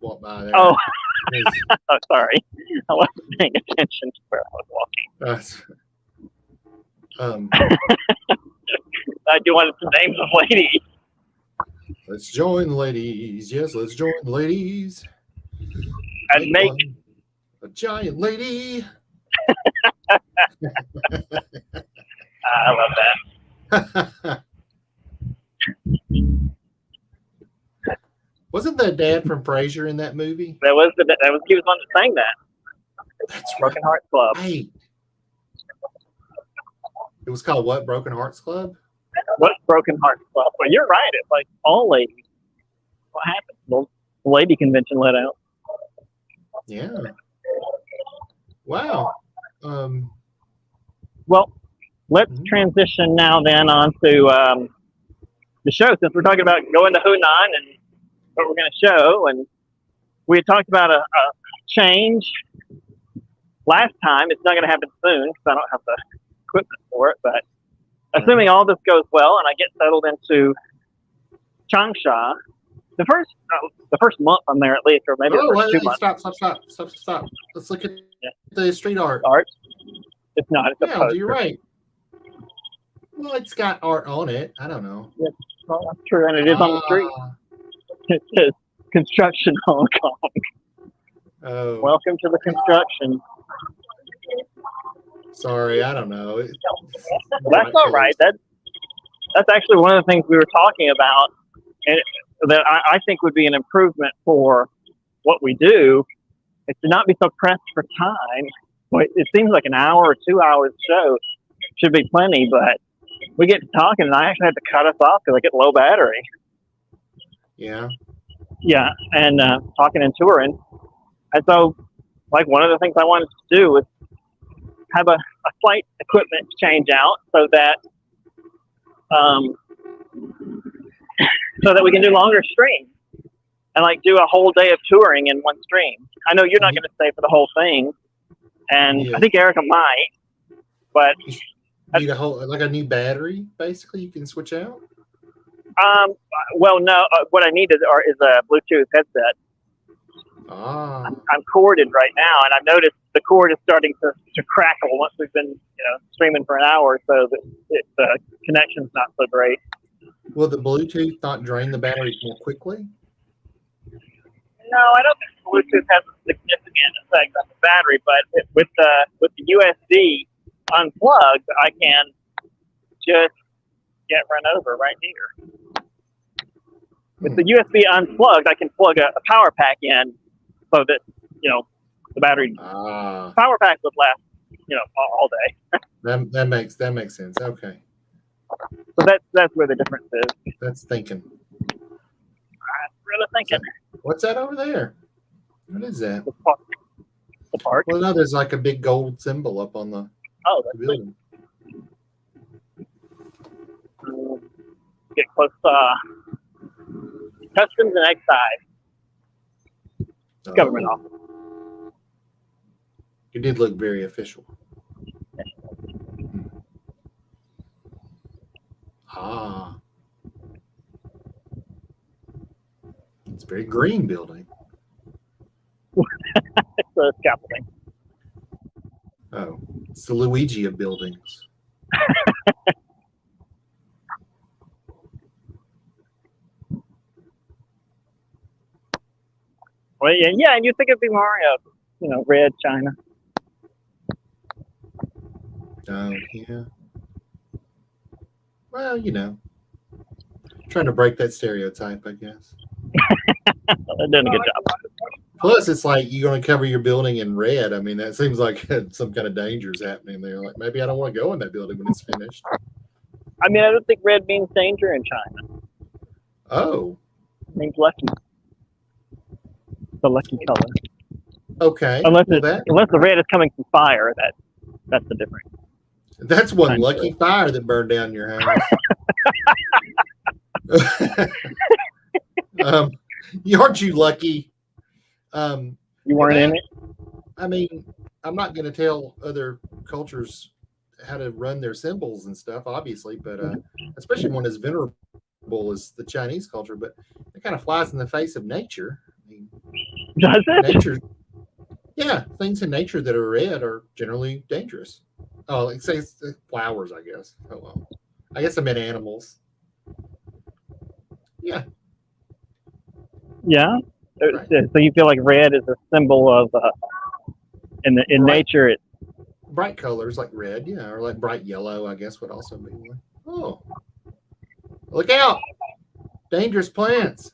walk by there. Oh, oh, sorry. I wasn't paying attention to where I was walking. I do want some names of ladies. Let's join the ladies. Yes, let's join the ladies. And make a giant lady. I love that. Wasn't the dad from Frasier in that movie? He was the one that sang that. That's Broken Hearts Club. Right. It was called what? Broken Hearts Club? What's Broken Hearts Club? Well, you're right. It's like all ladies. What happened? The lady convention let out. Yeah. Wow. Well, let's transition now then on to the show, since we're talking about going to Hunan and what we're going to show. And we had talked about a change last time. It's not going to happen soon because I don't have the equipment for it. But assuming all this goes well and I get settled into Changsha, the first month I'm there at least, or maybe the first 2 months. Stop. Let's look at the street art. It's not. It's a poster. You're right. Well, it's got art on it. I don't know. Yeah, well, that's true, and it is on the street. It says Construction Hong Kong. Oh. Welcome to the construction. Sorry, I don't know. Well, that's all right. That's actually one of the things we were talking about, and that I think would be an improvement for what we do, is to not be so pressed for time. It seems like an hour or 2 hours show should be plenty, but we get to talking, and I actually had to cut us off because I get low battery. Yeah. Yeah, and talking and touring. And so, like, one of the things I wanted to do was have a flight equipment change out so that we can do longer streams and, like, do a whole day of touring in one stream. I know you're not going to stay for the whole thing, and I think Erica might, but... You need a new battery, basically, you can switch out? Well, no. What I need is a Bluetooth headset. I'm corded right now, and I've noticed the cord is starting to crackle once we've been streaming for an hour, so the connection's not so great. Will the Bluetooth not drain the battery more quickly? No, I don't think Bluetooth has a significant effect on the battery, but with the USB unplugged, I can just get run over right here. With the USB unplugged, I can plug a power pack in so that, the battery power pack would last, all day. that makes sense. Okay. So that's where the difference is. That's thinking. I'm really thinking. What's that over there? What is that? The park. Well, no, there's like a big gold symbol up on the Oh, that's sweet. building. Get close. Customs and excise government Oh, office. it did look very official. Ah, it's a very green building. It's the scaffolding. Oh, it's the Luigi of buildings. Well, yeah, and you think it'd be Mario, red China. Oh, yeah. Well, trying to break that stereotype, I guess. They're doing a good job. Plus, it's like you're going to cover your building in red. I mean, that seems like some kind of danger is happening there. Like maybe I don't want to go in that building when it's finished. I mean, I don't think red means danger in China. Oh, It means lucky. The lucky color. okay. Unless Well, unless the red is coming from fire, that's the difference. that's one I'm lucky fire that burned down your house. Aren't you lucky? You weren't in it. I mean, I'm not going to tell other cultures how to run their symbols and stuff, obviously, but especially one as venerable as the Chinese culture, but it kind of flies in the face of nature. I mean, Does it? nature, yeah, things in nature that are red are generally dangerous. Oh, like say flowers, I guess. Oh well, I guess I meant animals. Yeah. Yeah. Right. So you feel like red is a symbol of in Right. nature. It Bright colors like red, yeah, or like bright yellow, I guess would also be one. Oh, look out! Dangerous plants.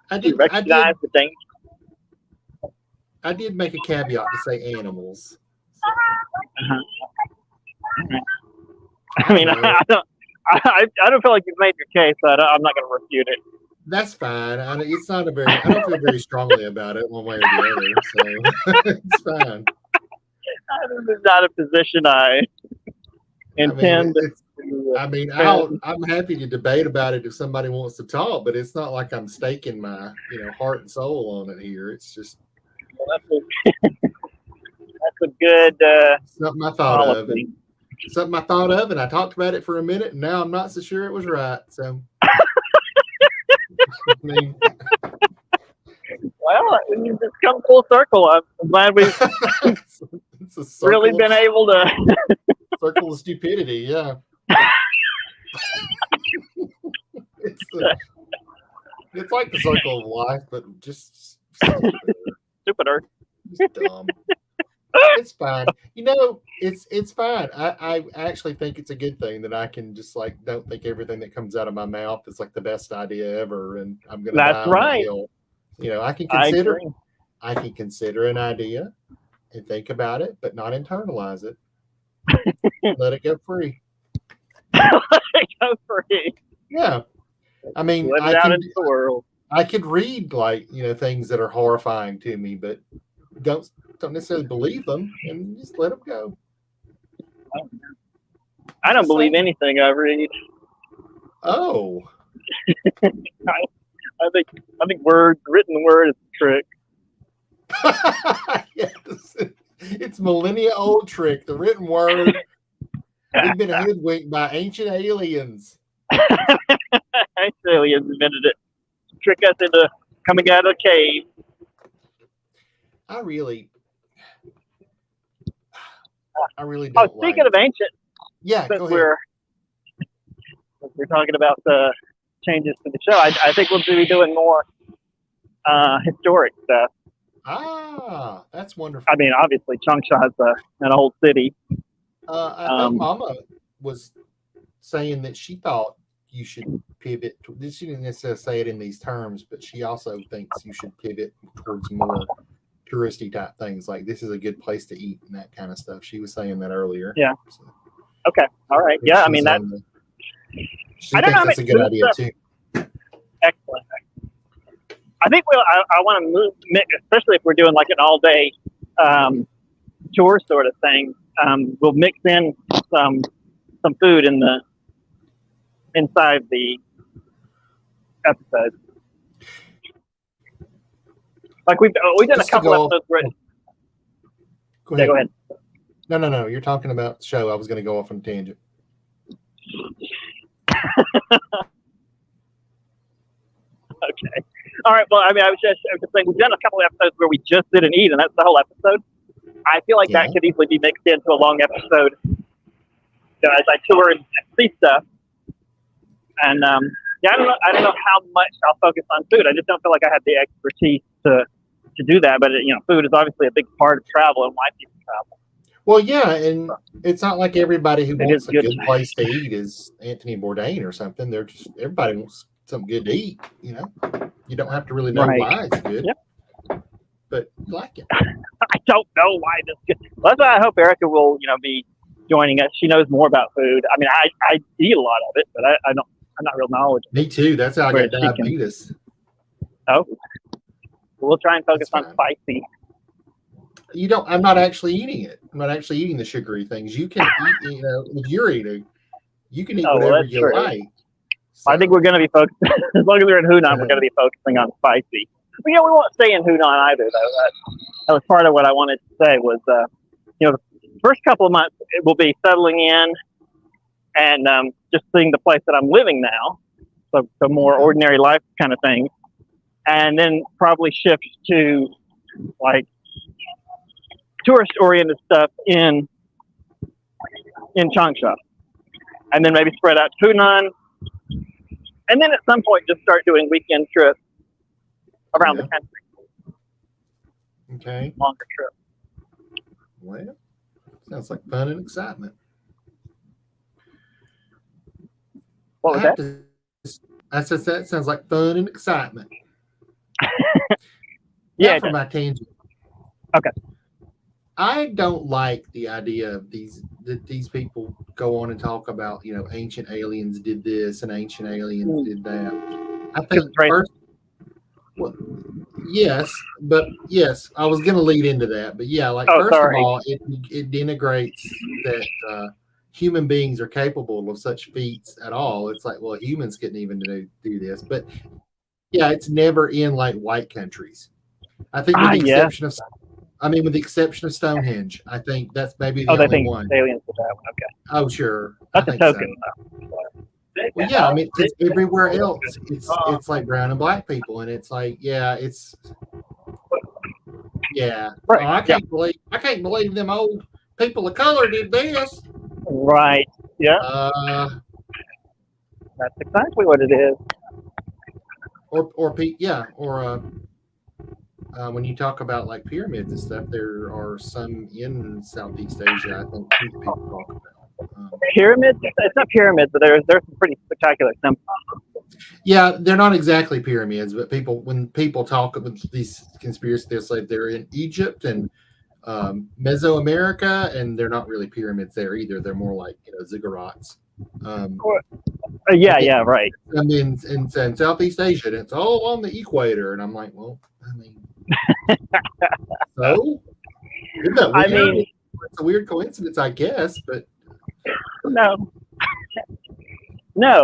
I you did recognize the danger. I did make a caveat to say animals. I mean, know. I don't feel like you've made your case. So I'm not going to refute it. That's fine. It's not a very. I don't feel very strongly about it one way or the other, so it's fine. This is not a position I intend. I'm happy to debate about it if somebody wants to talk, but it's not like I'm staking my heart and soul on it here. It's just that's a good something I thought of. policy. Something I thought of, and I talked about it for a minute, and now I'm not so sure it was right. So, I mean, Well, you just come full circle. I'm glad we've it's a circle really been able to. circle of stupidity. Yeah, it's like the circle of life, but just Stupider. just dumb. It's fine. It's fine. I actually think it's a good thing that I can just don't think everything that comes out of my mouth is like the best idea ever, and I'm gonna die That's on that right. hill. I can I consider agree. I can consider an idea and think about it, but not internalize it. Let it go free. Go free. Yeah. I mean, Let it out into the world. I could read things that are horrifying to me, but don't necessarily believe them and just let them go. I don't believe anything I read. Oh, I think written word is a trick. yes. It's millennia old trick. The written word. We've been hoodwinked by ancient aliens. Aliens invented it. Trick us into coming out of a cave. I really don't. Oh, speaking of ancient, yeah, since go ahead. we're talking about the changes to the show, I think we'll be doing more historic stuff. Ah, that's wonderful. I mean, obviously, Changsha is an old city. I think Mama was saying that she thought you should pivot. She didn't necessarily say it in these terms, but she also thinks you should pivot towards more touristy type things. Like this is a good place to eat and that kind of stuff. She was saying that earlier. Yeah. So, okay. All right. Yeah. I mean that. She thinks that's a good idea too. Excellent. I think I want to mix, especially if we're doing like an all day tour sort of thing. We'll mix in some food inside the episode. Like we've done Just a couple episodes where. Go ahead. Yeah, go ahead. No. You're talking about the show. I was going to go off on a tangent. Okay. All right. Well, I mean, I was just saying we've done a couple of episodes where we just didn't eat, and that's the whole episode. I feel like that could easily be mixed into a long episode as I tour and see stuff. And yeah, I don't know how much I'll focus on food. I just don't feel like I have the expertise to do that. But food is obviously a big part of travel and why people travel. Well, yeah, and it's not like everybody who wants a good place to eat is Anthony Bourdain or something. They're just everybody wants something good to eat. You don't have to really know why it's good. Yep. But you like it. I don't know why this is good. Well, that's why I hope Erica will, be joining us. She knows more about food. I mean, I eat a lot of it, but I'm not real knowledgeable. Me too. That's how I got diabetes. Oh, we'll try and focus on spicy. I'm not actually eating it. I'm not actually eating the sugary things. You can eat, if you're eating, you can eat whatever you like. So. I think we're going to be focused, as long as we're in Hunan, we're going to be focusing on spicy. But, we won't stay in Hunan either, though. That was part of what I wanted to say was, the first couple of months, it will be settling in and just seeing the place that I'm living now. So more ordinary life kind of thing. And then probably shift to, like, tourist-oriented stuff in Changsha. And then maybe spread out to Hunan. And then at some point, just start doing weekend trips around the country. Okay. Longer trip. Well, sounds like fun and excitement. What was that? I said that sounds like fun and excitement. Yeah. For my tangent. Okay. I don't like the idea of these people go on and talk about, ancient aliens did this and ancient aliens did that. I think first, well, yes, I was going to lead into that, but yeah, first of all, it denigrates that human beings are capable of such feats at all. It's like, well, humans couldn't even do this, but yeah, it's never in like white countries. I think with the exception of Stonehenge, I think that's maybe the only one. Aliens did that one. Okay. Oh, sure. That's a token, though. Well, yeah, I mean, it's everywhere else, it's like brown and black people, and it's like, it's right. Oh, I can't believe them old people of color did this. Right. Yeah. That's exactly what it is. When you talk about like pyramids and stuff, there are some in Southeast Asia, I think people talk about. Pyramids? It's not pyramids, but there's some pretty spectacular temples. Yeah, they're not exactly pyramids, but when people talk about these conspiracy theories, like they're in Egypt and Mesoamerica, and they're not really pyramids there either. They're more like ziggurats. Right. I mean, in Southeast Asia, and it's all on the equator, and I'm like, well, I mean, so isn't that weird? I mean, it's a weird coincidence, I guess, but no,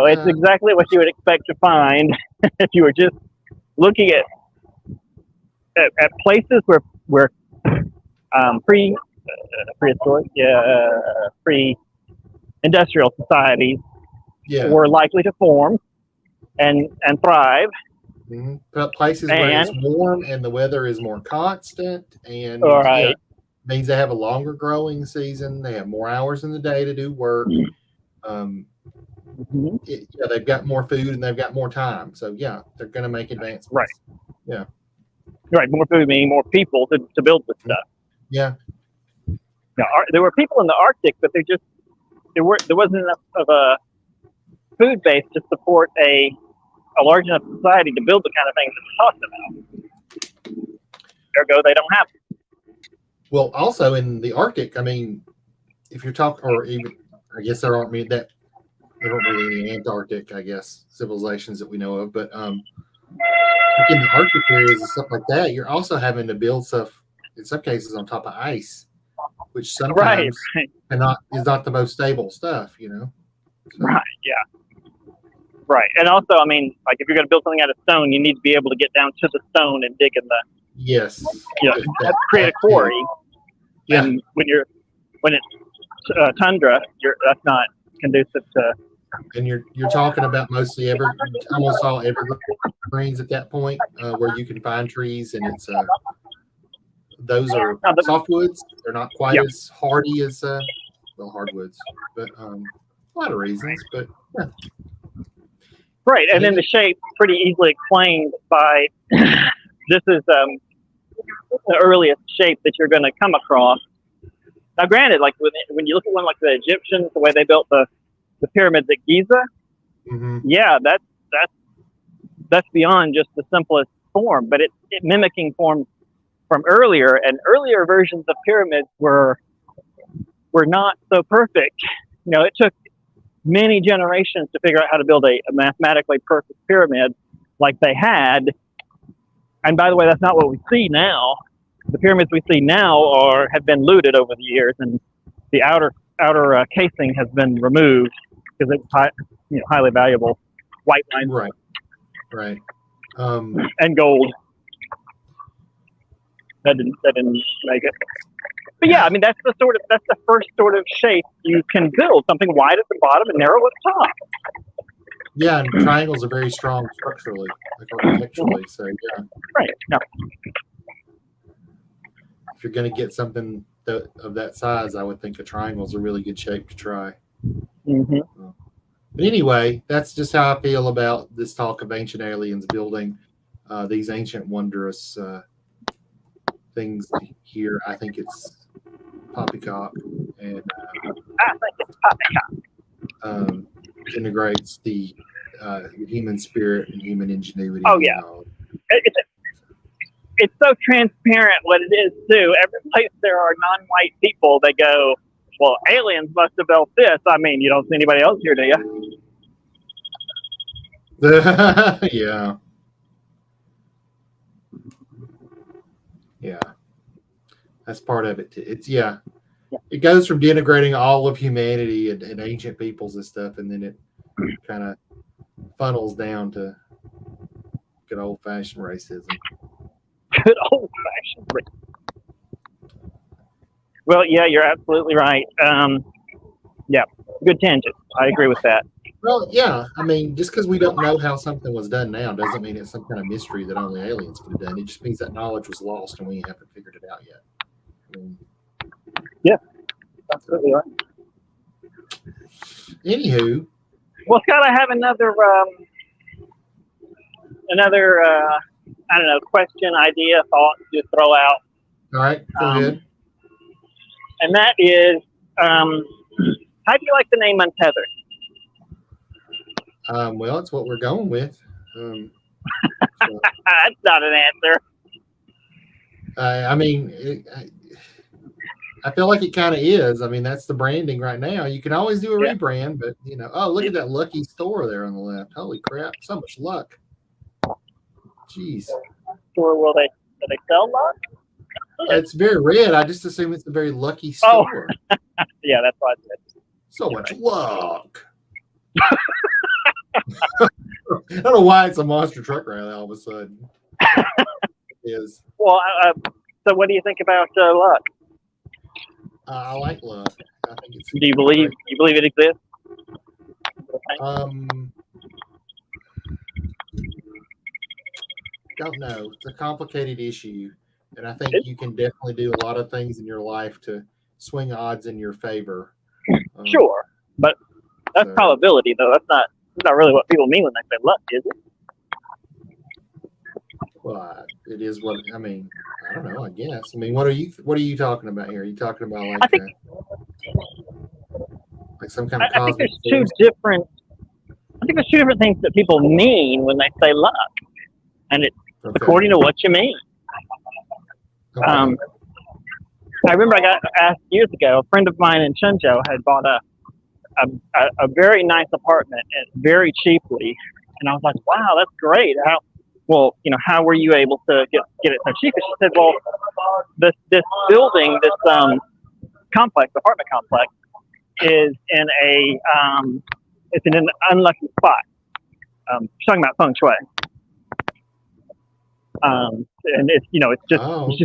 it's exactly what you would expect to find if you were just looking at places where prehistoric, pre-industrial societies were likely to form and thrive. Mm-hmm. But places where it's warm and the weather is more constant, and means they have a longer growing season. They have more hours in the day to do work. They've got more food and they've got more time. So they're going to make advancements. Right. Yeah. Right. More food meaning more people to build this stuff. Yeah. Now, there were people in the Arctic, but there wasn't enough of a food base to support a large enough society to build the kind of things that we talked about. Ergo, they don't have it. Well, also in the Arctic, I mean, if you're talking, or even, I guess there aren't many that there weren't really any Antarctic, I guess, civilizations that we know of. But in the Arctic areas and stuff like that, you're also having to build stuff in some cases on top of ice, which Right, sometimes is not the most stable stuff. So, right, yeah, right. And also, I mean, like if you're going to build something out of stone, you need to be able to get down to the stone and dig in the, yes, create a quarry. Yeah. And when it's tundra, that's not conducive to. And you're talking about mostly almost all evergreens at that point, where you can find trees, and it's those are softwoods. They're not quite as hardy as hardwoods, but a lot of reasons. But yeah. Right, and then the shape pretty easily explained by this is the earliest shape that you're going to come across. Now, granted, like when you look at one like the Egyptians, the way they built the pyramids at Giza, yeah, that's beyond just the simplest form, but it mimicking forms from earlier, and earlier versions of pyramids were not so perfect. It took many generations to figure out how to build a mathematically perfect pyramid like they had. And by the way, that's not what we see now. The pyramids we see now have been looted over the years, and the outer casing has been removed because it's highly valuable white limestone. Right. And gold. That didn't make it. But yeah, I mean that's the first sort of shape you can build, something wide at the bottom and narrow at the top. Yeah, and triangles are very strong structurally, like architecturally. So yeah. Right. Yeah. If you're going to get something of that size, I would think a triangle is a really good shape to try. Mm-hmm. But anyway, that's just how I feel about this talk of ancient aliens building these ancient wondrous things here. I think it's poppycock, and I think it's poppycock. Integrates the human spirit and human ingenuity. Oh yeah, it's so transparent what it is too. Every place there are non-white people, they go, well, aliens must have built this. I mean, you don't see anybody else here, do you? Yeah. That's part of it. It goes from denigrating all of humanity and ancient peoples and stuff, and then it kind of funnels down to good old-fashioned racism. Good old-fashioned racism. Well, yeah, you're absolutely right. Yeah, good tangent. I agree with that. Well, yeah. I mean, just because we don't know how something was done now doesn't mean it's some kind of mystery that only aliens could have done. It just means that knowledge was lost and we haven't figured it out yet. Yeah, absolutely right. Anywho, well, Scott, I have another I don't know, question, idea, thought to throw out. All right, go ahead. And that is, how do you like the name Untethered? Well, it's what we're going with. That's not an answer. I mean, I feel like it kind of is. I mean, that's the branding right now. You can always do a rebrand, but oh, look at that lucky store there on the left. Holy crap, so much luck. Jeez. Store will they sell luck? It's very red. I just assume it's a very lucky store. Oh. Yeah, that's what I said. So much luck. I don't know why it's a monster truck rally all of a sudden. It is. Well, so what do you think about luck? I like luck. I think it's. Do you believe it exists? Don't know. It's a complicated issue, and I think you can definitely do a lot of things in your life to swing odds in your favor. Sure, but that's probability, though. That's not really what people mean when they say luck, is it? Well, it is what I mean. I don't know. I guess. I mean, what are you talking about here? Are you talking about like? I think some kind of. I think there's two different things that people mean when they say luck, and it's according to what you mean. Okay. I remember I got asked years ago. A friend of mine in Shenzhou had bought a very nice apartment and very cheaply. And I was like, wow, that's great. How were you able to get it so cheap? And she said, well, this building, this apartment complex, is in it's in an unlucky spot. She's talking about feng shui. And it's just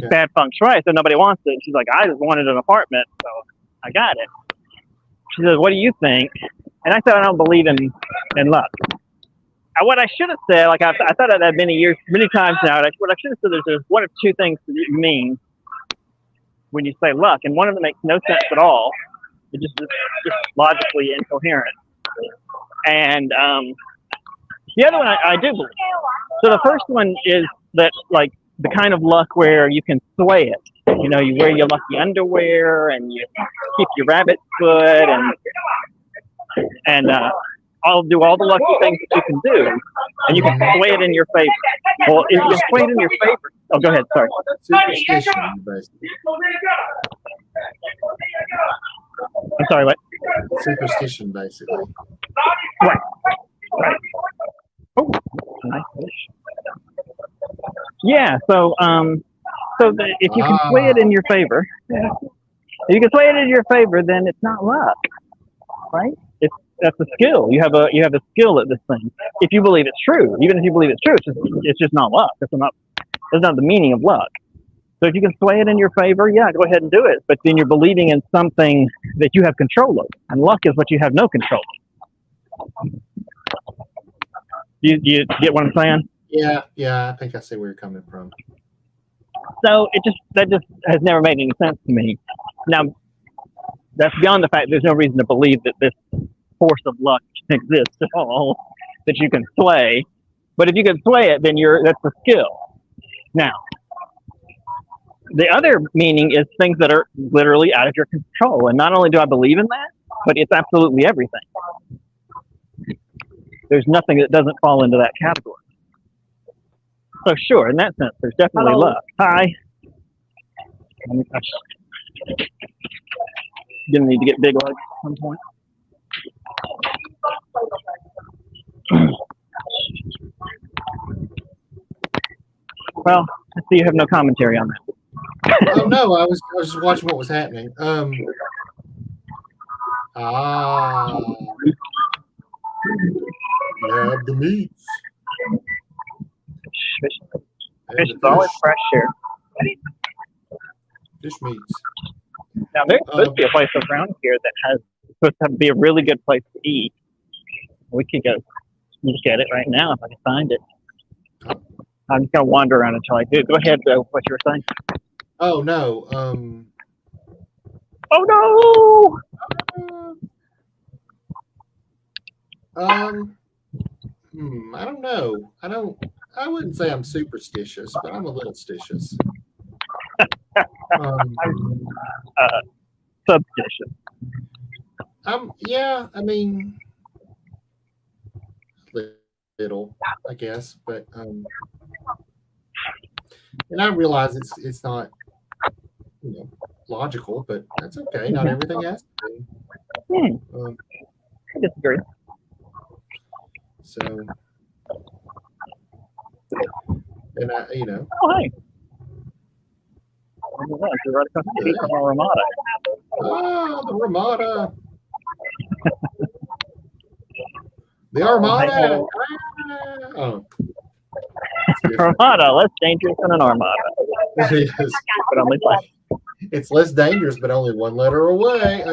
bad feng shui, so nobody wants it. She's like, I just wanted an apartment, so I got it. She says, what do you think? And I said, I don't believe in luck. What I should have said, like I thought of that many times now. What I should have said is there's one of two things that you mean when you say luck, and one of them makes no sense at all. It's just logically incoherent. And the other one I do believe. So the first one is that, like, the kind of luck where you can sway it. You know, you wear your lucky underwear and you keep your rabbit foot and I'll do all the lucky things that you can do, and you can sway it in your favor. Well, if you can sway it in your favor, oh, go ahead. Sorry. Superstition, basically. I'm sorry. What? Superstition, basically. Right. Oh, nice fish. Yeah. So, if you can sway it in your favor, if you can sway it in your favor, then it's not luck, right? That's a skill. You have a skill at this thing. If you believe it's true, even if you believe it's true, it's just not luck. That's not the meaning of luck. So if you can sway it in your favor, yeah, go ahead and do it. But then you're believing in something that you have control of, and luck is what you have no control of. You get what I'm saying? Yeah, I think I see where you're coming from. So that just has never made any sense to me. Now, that's beyond the fact there's no reason to believe that this force of luck exists at all, that you can sway. But if you can sway it, then that's a skill. Now, the other meaning is things that are literally out of your control. And not only do I believe in that, but it's absolutely everything. There's nothing that doesn't fall into that category. So sure, in that sense, there's definitely luck. Hi. Gonna need to get big luck at some point. Well, I see you have no commentary on that. Oh no, I was just watching what was happening. Grab the meats. Fish is always fresh here. Fish meats. Now there's supposed to be a place around here that has supposed to be a really good place to eat. We could go look at it right now if I can find it. I'm just gonna wander around until I do. Go ahead, though. What you were saying? Oh no. Oh no. I don't know. I wouldn't say I'm superstitious, but I'm a little stitious. Substitious. Yeah, I mean, little, I guess, but and I realize it's not, logical, but that's okay. Not everything has to be. I disagree. So, and Oh, hey. You're right across the street from our Ramada. Oh, the Ramada. The Armada. Oh. Armada, less dangerous than an Armada. It is. But only five. It's less dangerous, but only one letter away.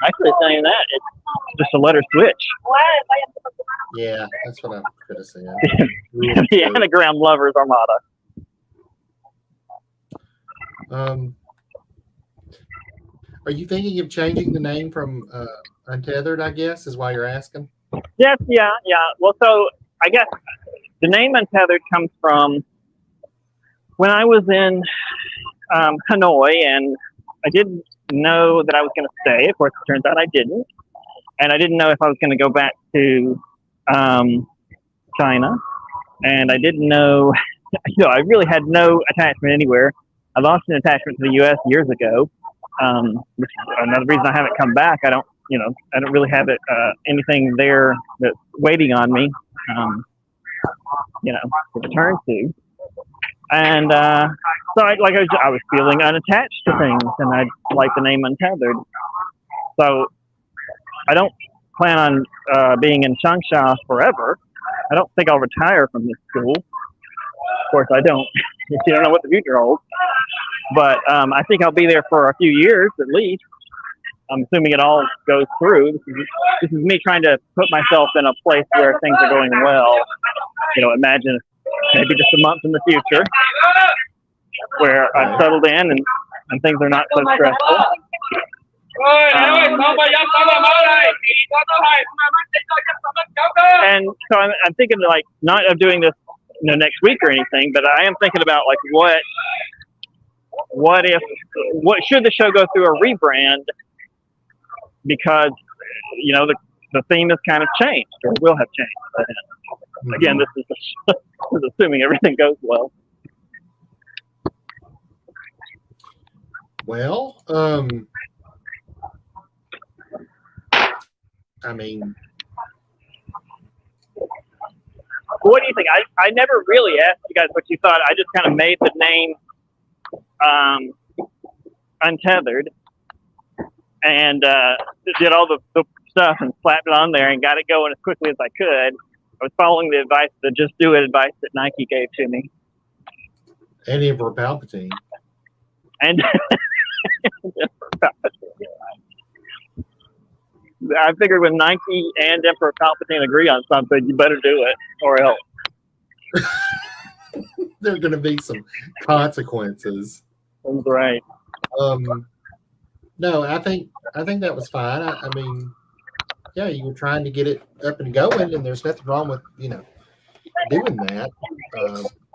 Actually, saying that, it's just a letter switch. Yeah, that's what I could have said. The anagram lovers Armada. Are you thinking of changing the name from Untethered, I guess, is why you're asking? Yes, yeah. Well, so I guess the name Untethered comes from when I was in Hanoi, and I didn't know that I was going to stay. Of course, it turns out I didn't. And I didn't know if I was going to go back to China. And I didn't know, I really had no attachment anywhere. I lost an attachment to the U.S. years ago. Which is another reason I haven't come back. I don't really have anything there that's waiting on me, to return to. And so I was feeling unattached to things, and I like the name Untethered. So I don't plan on being in Changsha forever. I don't think I'll retire from this school. Of course, I don't. You don't know what the future holds. But I think I'll be there for a few years at least. I'm assuming it all goes through. This is me trying to put myself in a place where things are going well. Imagine maybe just a month in the future where I've settled in and things are not so stressful. And so I'm thinking not of doing this next week or anything, but I am thinking about what should the show go through a rebrand, because the theme has kind of changed, or will have changed. Again, this is assuming everything goes well. Well, I mean, what do you think? I never really asked you guys what you thought. I just kind of made the name Untethered and did all the stuff and slapped it on there and got it going as quickly as I could. I was following the advice, the just do it advice that Nike gave to me. And Emperor Palpatine. And I figured when Nike and Emperor Palpatine agree on something, you better do it or else. There are going to be some consequences. That's right. No, I think that was fine. I mean, yeah, you were trying to get it up and going, and there's nothing wrong with doing that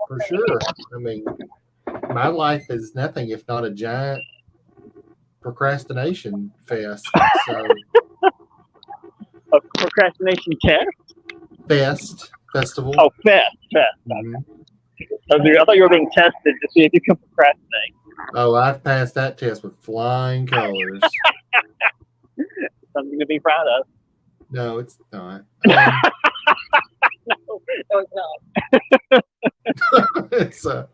for sure. I mean, my life is nothing if not a giant procrastination fest. So a procrastination festival. Oh, fest. Mm-hmm. I thought you were being tested to see if you can procrastinate. Oh, I've passed that test with flying colors. Something to be proud of. No, it's not. No, it's not.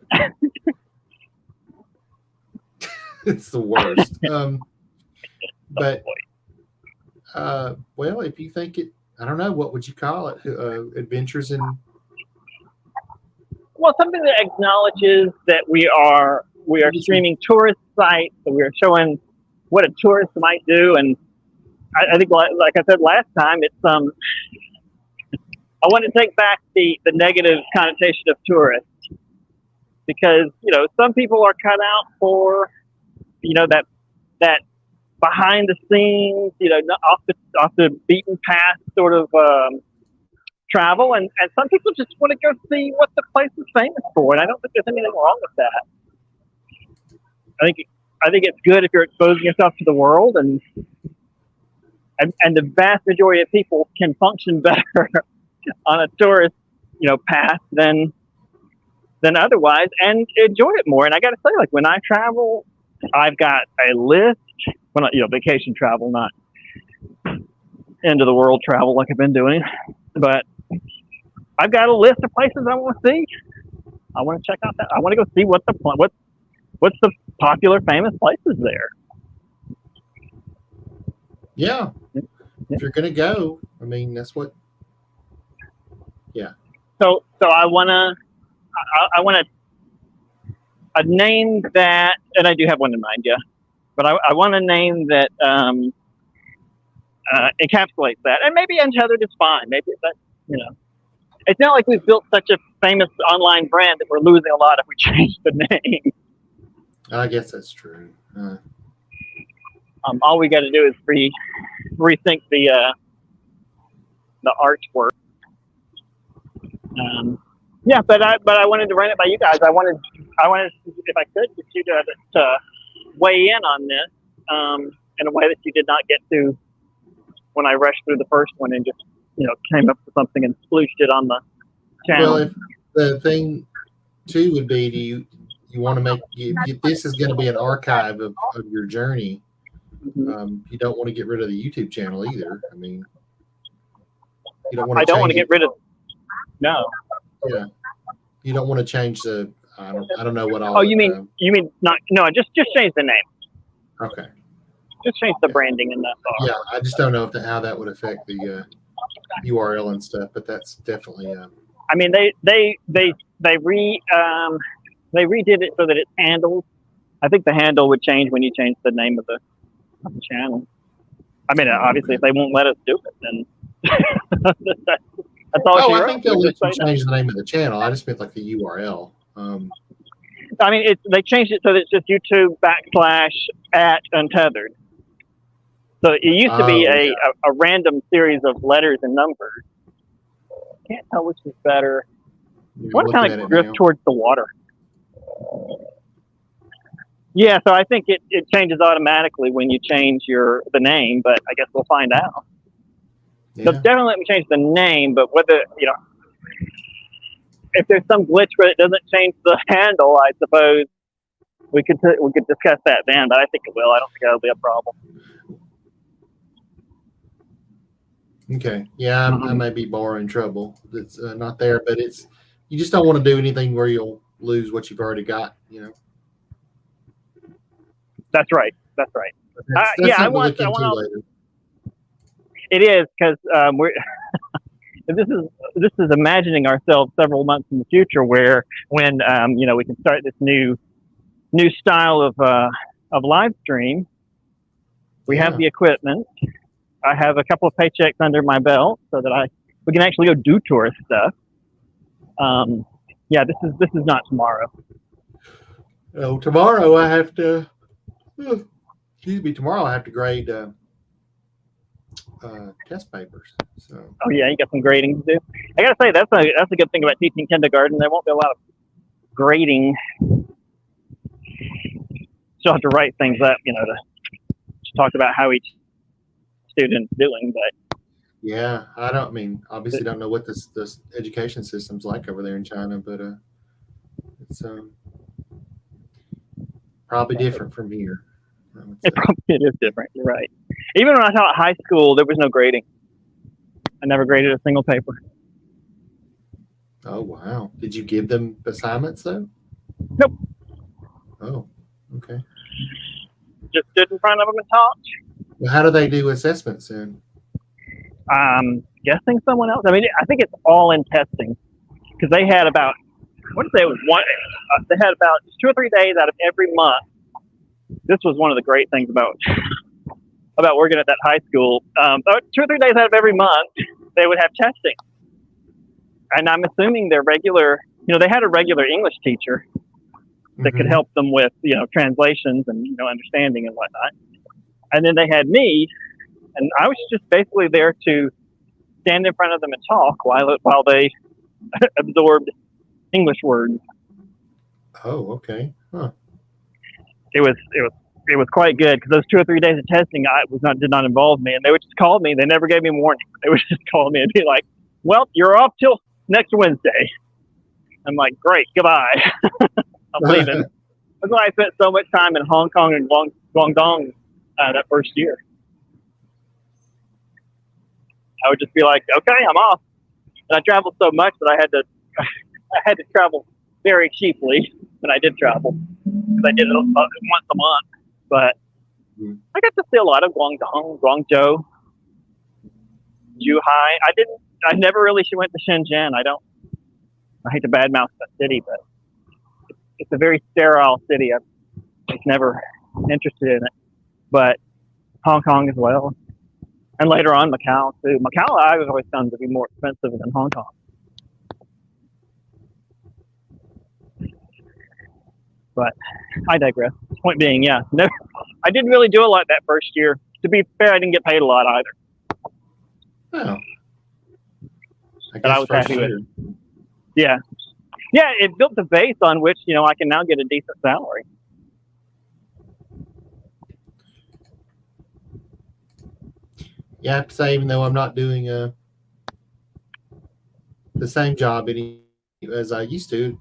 It's the worst. But well, if you think it, I don't know, what would you call it? Adventures in. Well, something that acknowledges that we are streaming tourist sites, that we are showing what a tourist might do, and I think, like I said last time, it's I want to take back the negative connotation of tourists, because some people are cut out for that behind the scenes, off the beaten path sort of travel, and some people just want to go see what the place is famous for, and I don't think there's anything wrong with that. I think it's good if you're exposing yourself to the world, and the vast majority of people can function better on a tourist path than otherwise, and enjoy it more. And I got to say, when I travel, I've got a list. Well, not vacation travel, not end of the world travel like I've been doing, but I've got a list of places I want to see. I want to check out that. I want to go see what's the popular famous places there. Yeah. If you're gonna go, I mean, that's what. Yeah. So I want a name that, and I do have one in mind, yeah. But I want a name that encapsulates that, and maybe Untethered is fine. Maybe that it's not like we've built such a famous online brand that we're losing a lot if we change the name. I guess that's true. All we got to do is rethink the artwork. Yeah, but I wanted to run it by you guys. I wanted if I could get you to weigh in on this in a way that you did not get to when I rushed through the first one and just came up with something and splooshed it on the channel. Well, if the thing too would be, do you want to make if this is going to be an archive of your journey. You don't want to get rid of the YouTube channel either. I mean, you don't want to. I don't want to get rid of. No. Yeah, you don't want to change the. I don't know what all. Oh, you mean not? No, just change the name. Okay. Just change the branding and that's all. Yeah, I just don't know how that would affect the URL and stuff, but that's definitely. I mean, they redid it so that it's handled. I think the handle would change when you change the name of the channel. I mean, obviously, if they won't let us do it, then that's all. I think they'll let you change the name of the channel. I just meant like the URL. I mean, they changed it so that it's just YouTube /@untethered. So it used to be a random series of letters and numbers. Can't tell which is better. I want to kind of drift towards the water. Yeah, so I think it changes automatically when you change the name, but I guess we'll find out. Yeah. So definitely let me change the name, but whether, if there's some glitch where it doesn't change the handle, I suppose we could discuss that then, but I think it will. I don't think that'll be a problem. Okay. Yeah, I may be borrowing trouble. It's not there, but you just don't want to do anything where you'll lose what you've already got, That's right. That's right. I want to later. It is because we're this is imagining ourselves several months in the future when we can start this new style of live stream. We have the equipment. I have a couple of paychecks under my belt so that we can actually go do tourist stuff. This is not tomorrow. Oh, tomorrow I have to. Tomorrow I have to grade test papers. So. Oh yeah, you got some grading to do. I gotta say that's a good thing about teaching kindergarten. There won't be a lot of grading. You'll have to write things up, to talk about how each student's doing. But yeah, obviously don't know what this education system's like over there in China, but it's probably different from here. It probably is different. You're right. Even when I taught high school, there was no grading. I never graded a single paper. Oh wow! Did you give them assignments though? Nope. Oh, okay. Just stood in front of them and talked. Well, how do they do assessments then? Guessing someone else. I mean, I think it's all in testing because they had about they had about 2 or 3 days out of every month. This was one of the great things about working at that high school. 2 or 3 days out of every month, they would have testing. And I'm assuming their regular, they had a regular English teacher that could help them with, translations and, understanding and whatnot. And then they had me, and I was just basically there to stand in front of them and talk while they absorbed English words. Oh, okay. Huh. It was quite good because those 2 or 3 days of testing did not involve me, and they would just call me. They never gave me a warning. They would just call me and be like, "Well, you're off till next Wednesday." I'm like, "Great, goodbye." I'm leaving. That's why I spent so much time in Hong Kong and Guangdong that first year. I would just be like, "Okay, I'm off," and I traveled so much that I had to travel very cheaply when I did travel because I did it once a month. But I got to see a lot of Guangdong, Guangzhou, Zhuhai. I never really went to Shenzhen. I hate to badmouth that city, but it's a very sterile city. I was never interested in it. But Hong Kong as well. And later on, Macau too. Macau, I was always found to be more expensive than Hong Kong. But I digress. Point being, I didn't really do a lot that first year. To be fair, I didn't get paid a lot either. Oh. But I was happy with it. Yeah. Yeah, it built the base on which, I can now get a decent salary. Yeah, I have to say, even though I'm not doing the same job as I used to,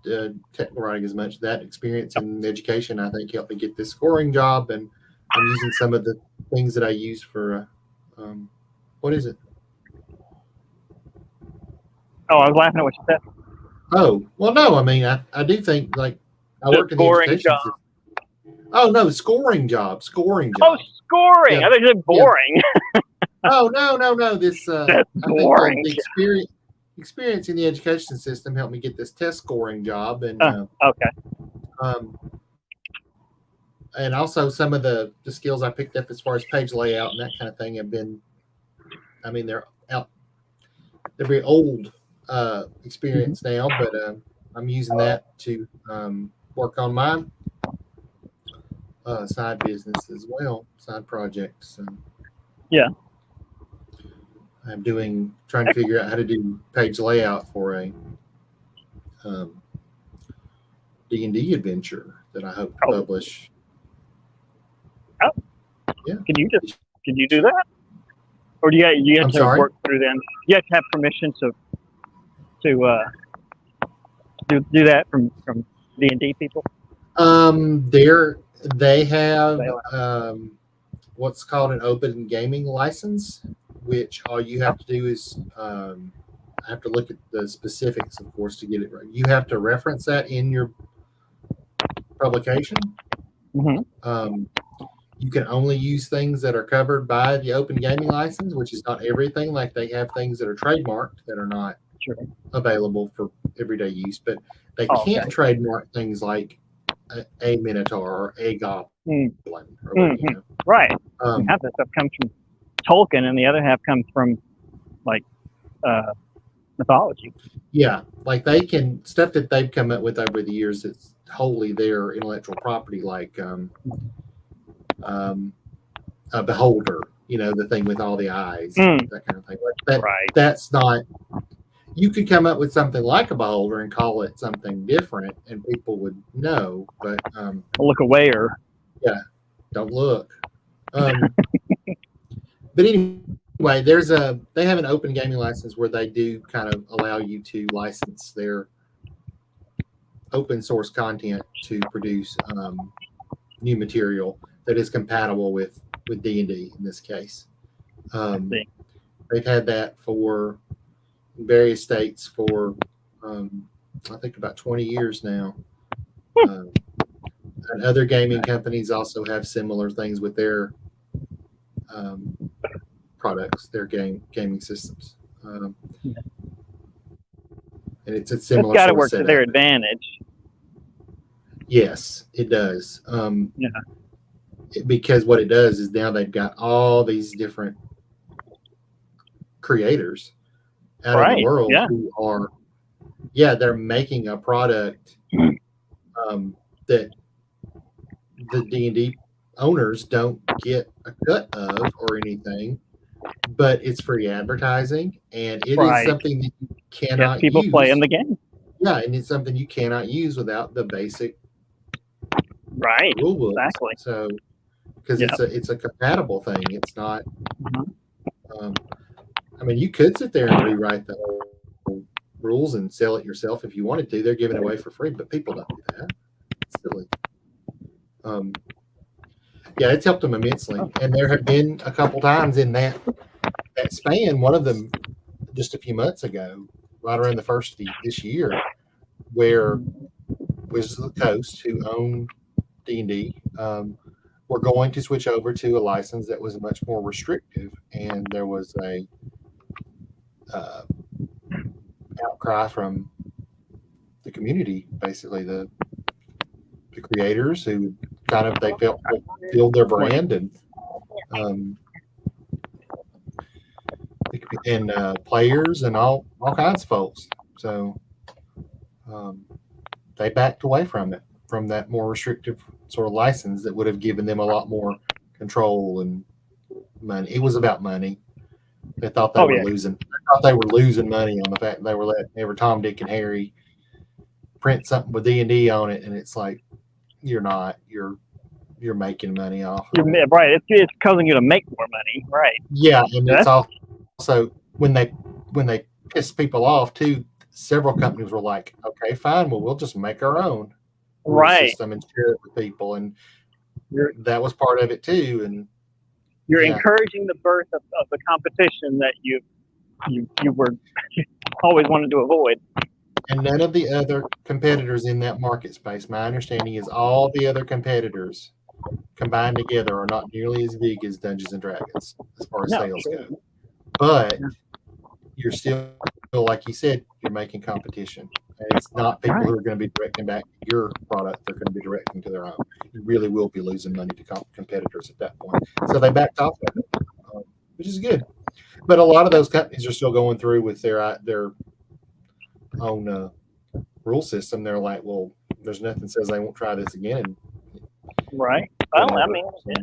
technical writing as much. That experience in education, I think, helped me get this scoring job, and I'm using some of the things that I use for. What is it? Oh, I was laughing at what you said. Oh, well, no. I mean, I do think like I The work in the scoring education job. system. Oh no, scoring job. Oh, scoring! Yeah. I thought you said boring. Oh no. This That's I think boring. the experience in the education system helped me get this test scoring job, and Okay. um, and also some of the skills I picked up as far as page layout and that kind of thing have been. I mean, they're very old experience now, but I'm using that to work on my side business as well, side projects. Yeah. I'm trying to figure out how to do page layout for a D&D adventure that I hope to publish. Oh. Yeah. Can you do that? Or do you have to work through them? You have to have permission to do that from D&D people? They have what's called an open gaming license, which all you have to do is I have to look at the specifics, of course, to get it right. You have to reference that in your publication. Mm-hmm. You can only use things that are covered by the open gaming license, which is not everything. Like they have things that are trademarked that are not available for everyday use, but they can't trademark things like a Minotaur or a Goblin. Right. Half that stuff comes from Tolkien, and the other half comes from like mythology. Yeah, like they can stuff that they've come up with over the years that's wholly their intellectual property, like a beholder, the thing with all the eyes, that kind of thing. That's not. You could come up with something like a beholder and call it something different, and people would know. But look away, or don't look. But anyway, they have an open gaming license where they do kind of allow you to license their open source content to produce new material that is compatible with D&D in this case. They've had that for various states for I think about 20 years now. And other gaming companies also have similar things with their products, their gaming systems. And it's a similar. It's got to work to their advantage. Yes, it does. Because what it does is now they've got all these different creators out of the world who are, they're making a product that the D&D owners don't get a cut of or anything, but it's free advertising, and it is something that you cannot people use. Play in the game. Yeah, and it's something you cannot use without the basic rule books. Exactly. So, because it's a compatible thing. It's not. I mean, you could sit there and rewrite the whole rules and sell it yourself if you wanted to. They're giving it away for free, but people don't do that. It's silly. It's helped them immensely, and there have been a couple times in that span. One of them just a few months ago, right around the first of this year, where Wizards of the Coast, who own D&D, were going to switch over to a license that was much more restrictive, and there was a outcry from the community, basically the creators who kind of they felt build their brand and players and all kinds of folks. So they backed away from that more restrictive sort of license that would have given them a lot more control and money. It was about money. They thought they were losing. They thought they were losing money on the fact that they were letting every Tom, Dick, and Harry print something with D&D on it, and it's like you're not. You're making money off of it. Right. It's causing you to make more money. Right. Yeah, and it's also when they piss people off too. several companies were like, okay, fine, well, we'll just make our own rule Right. system and share it with people. And You're that was part of it too. And you're yeah, encouraging the birth of the competition that you were always wanted to avoid. and none of the other competitors in that market space, my understanding is all the other competitors combined together are not nearly as big as Dungeons and Dragons as far as No, sales sure. go. But you're still, like you said, you're making competition. And it's not people Right. who are going to be directing back to your product, they're going to be directing to their own. You really will be losing money to competitors at that point. So they backed off of it, which is good. But a lot of those companies are still going through with their own rule system. They're like, well, there's nothing says they won't try this again. And Right. Well, I whatever. mean, yeah.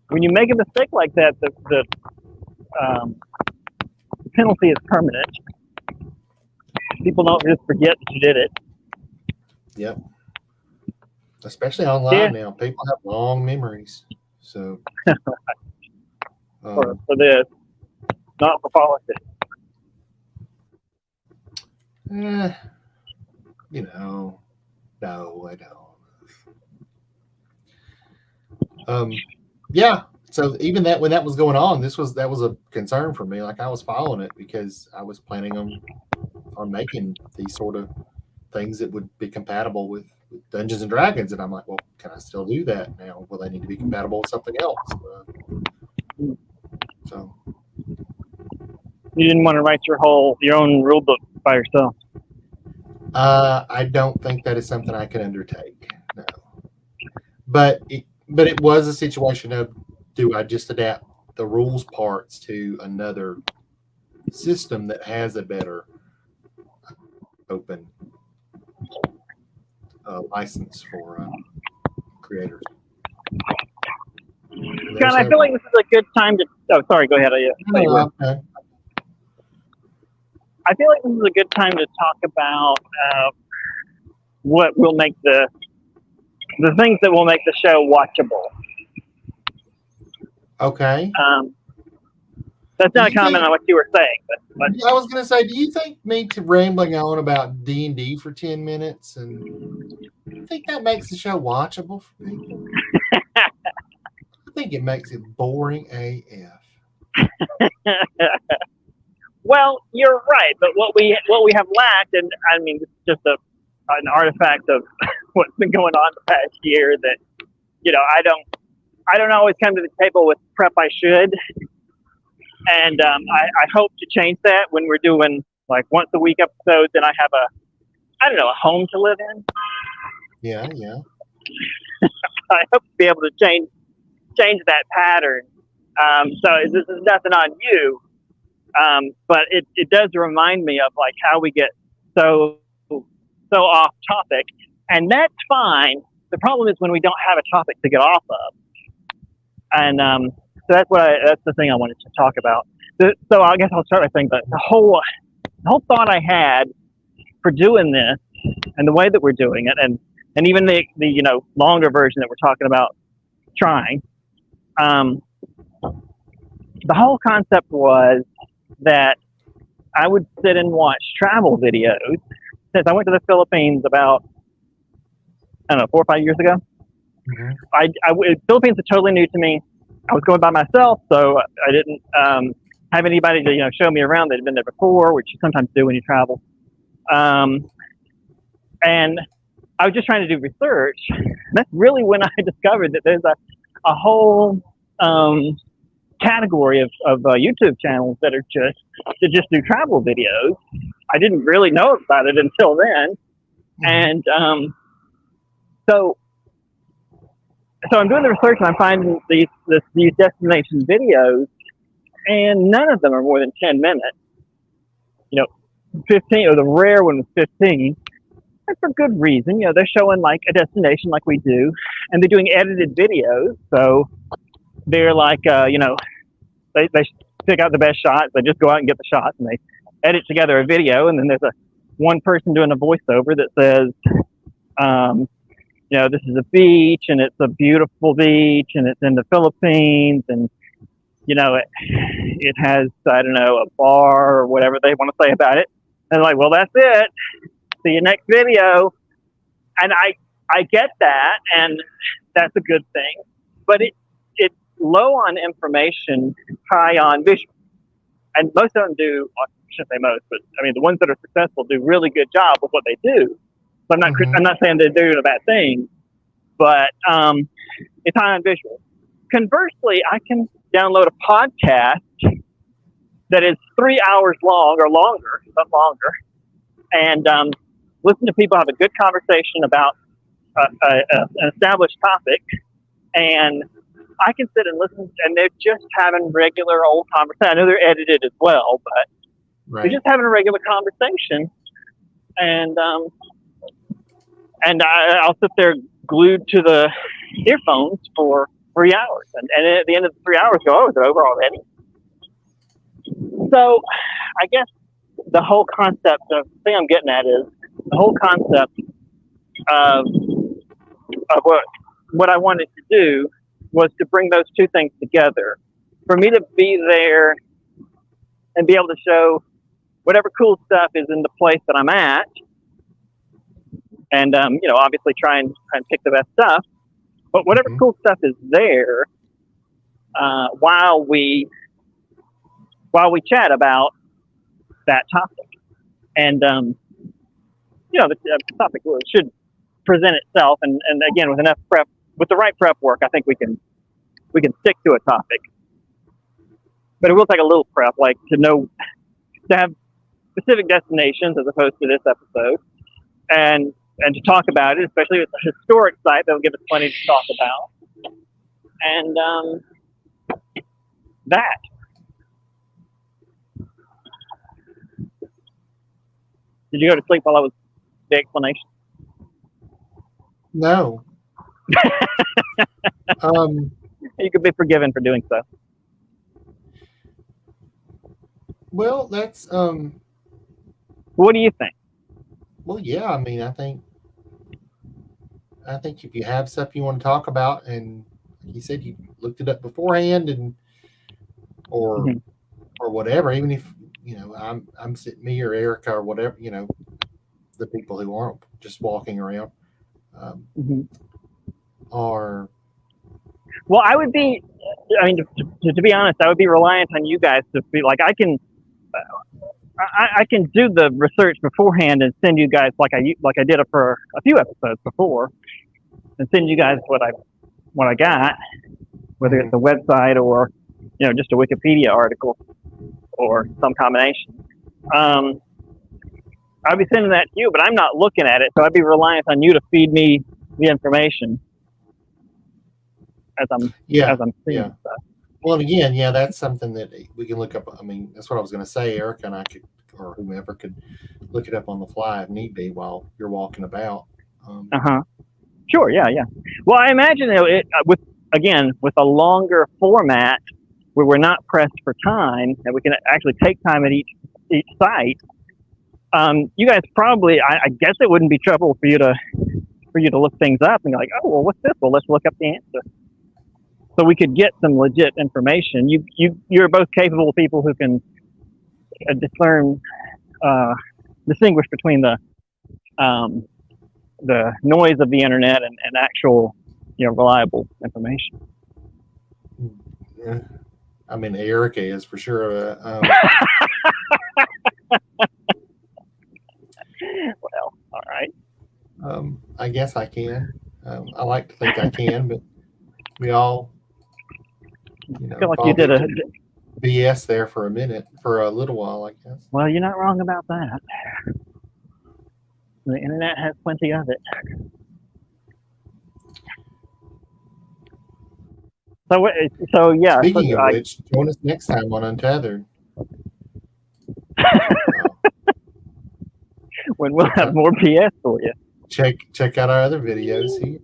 When you make a mistake like that, the penalty is permanent. People don't just forget that you did it. Yep. Especially online Yeah. now, people have long memories. So, For this, not for politics. no, I don't. Yeah. So even that when that was going on, that was a concern for me. Like I was following it because I was planning on making these sort of things that would be compatible with Dungeons and Dragons, and I'm like, well, can I still do that now? Will they need to be compatible with something else? So You didn't want to write your own rule book by yourself. I don't think that is something I can undertake. No, but it was a situation of, do I just adapt the rules parts to another system that has a better open license for creators? John, I feel like this is a good time to. Oh, sorry. Go ahead. Okay. I feel like this is a good time to talk about what will make the things that will make the show watchable. Okay. That's not a comment on what you were saying, but I was going to say, do you think me to rambling on about D&D for 10 minutes, and you think that makes the show watchable for people? I think it makes it boring AF. Well, you're right, but what we have lacked, and I mean, it's just an artifact of what's been going on the past year. That I don't always come to the table with prep I should, and I hope to change that when we're doing like once a week episodes, and I have a home to live in. Yeah. I hope to be able to change that pattern. So this is nothing on you. But it does remind me of like how we get so off topic, and that's fine. The problem is when we don't have a topic to get off of, and so that's the thing I wanted to talk about. So I guess I'll start by saying that the whole thought I had for doing this, and the way that we're doing it, and even the longer version that we're talking about trying, the whole concept was that I would sit and watch travel videos. Since I went to the Philippines about, 4 or 5 years ago. Mm-hmm. Philippines are totally new to me. I was going by myself, so I didn't have anybody to show me around that had been there before, which you sometimes do when you travel. And I was just trying to do research. That's really when I discovered that there's a whole category of YouTube channels that just do travel videos. I didn't really know about it until then. And so I'm doing the research and I'm finding these destination videos, and none of them are more than 10 minutes. 15, or the rare one was 15. And for good reason. They're showing like a destination like we do, and they're doing edited videos. So they're like, they pick out the best shots. They just go out and get the shots, and they edit together a video. And then there's one person doing a voiceover that says, this is a beach, and it's a beautiful beach, and it's in the Philippines, and it has, I don't know, a bar or whatever they want to say about it. And like, well, that's it. See you next video. And I get that, and that's a good thing. But it's low on information, high on visual. And most of them do, I shouldn't say most, but I mean, the ones that are successful do really good job with what they do. So I'm not saying they're doing a bad thing, but it's high on visual. Conversely, I can download a podcast that is 3 hours long or longer, but longer, and listen to people have a good conversation about an established topic, and I can sit and listen, and they're just having regular old conversation. I know they're edited as well, but they're just having a regular conversation, and I'll sit there glued to the earphones for 3 hours, and at the end of the 3 hours, go, oh, is it over already? So, I guess the whole concept of the thing I'm getting at is the whole concept of what I wanted to do was to bring those two things together. For me to be there and be able to show whatever cool stuff is in the place that I'm at, and obviously try and pick the best stuff. But whatever cool stuff is there, while we chat about that topic, and the topic should present itself, and again with enough prep, with the right prep work, I think we can stick to a topic. But it will take a little prep, like to have specific destinations as opposed to this episode, and to talk about it, especially if it's a historic site that'll give us plenty to talk about, and that. Did you go to sleep while I was the explanation? No. You could be forgiven for doing so. Well, that's What do you think? well, yeah. I mean, I think if you have stuff you want to talk about, and like you said, you looked it up beforehand, or whatever, even if I'm sitting, me or Erica or whatever, the people who aren't just walking around are. Well, I would be. I mean, to be honest, I would be reliant on you guys to be like, I can do the research beforehand and send you guys like I did for a few episodes before, and send you guys what I got, whether it's a website or just a Wikipedia article or some combination. I'd be sending that to you, but I'm not looking at it, so I'd be reliant on you to feed me the information as I'm seeing stuff. Well, and again, that's something that we can look up. I mean, that's what I was going to say. Erica and I could, or whomever could, look it up on the fly if need be while you're walking about. Sure. Yeah. Well, I imagine with a longer format where we're not pressed for time and we can actually take time at each site. You guys probably, I guess it wouldn't be trouble for you to look things up and go like, oh, well, what's this? Well, let's look up the answer. So we could get some legit information. You're both capable people who can distinguish between the noise of the internet and actual, reliable information. Yeah. I mean, Erica is for sure. Well, all right. I guess I can. I like to think I can, but we all, I feel like you did a BS there for a little while, I guess. Well, you're not wrong about that. The internet has plenty of it. So yeah. Speaking of which, join us next time on Untethered. When we'll have more PS for you. Check out our other videos here.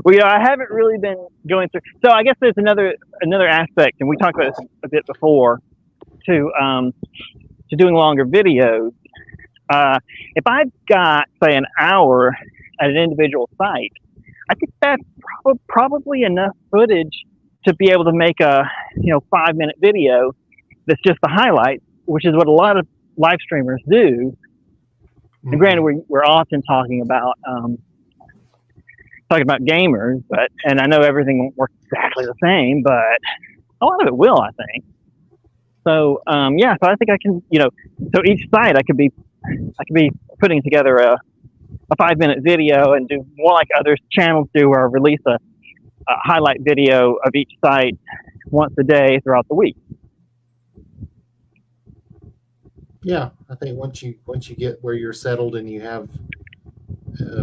Well, I haven't really been going through. So I guess there's another aspect, and we talked about this a bit before, to doing longer videos. If I've got, say, an hour at an individual site, I think that's probably enough footage to be able to make a 5-minute video that's just the highlights which is what a lot of live streamers do. And granted, we're often talking about gamers, and I know everything won't work exactly the same, but a lot of it will, I think. So so I think I can, so each site I could be putting together a 5-minute video and do more like other channels do, or release a highlight video of each site once a day throughout the week. Yeah, I think once you get where you're settled and you have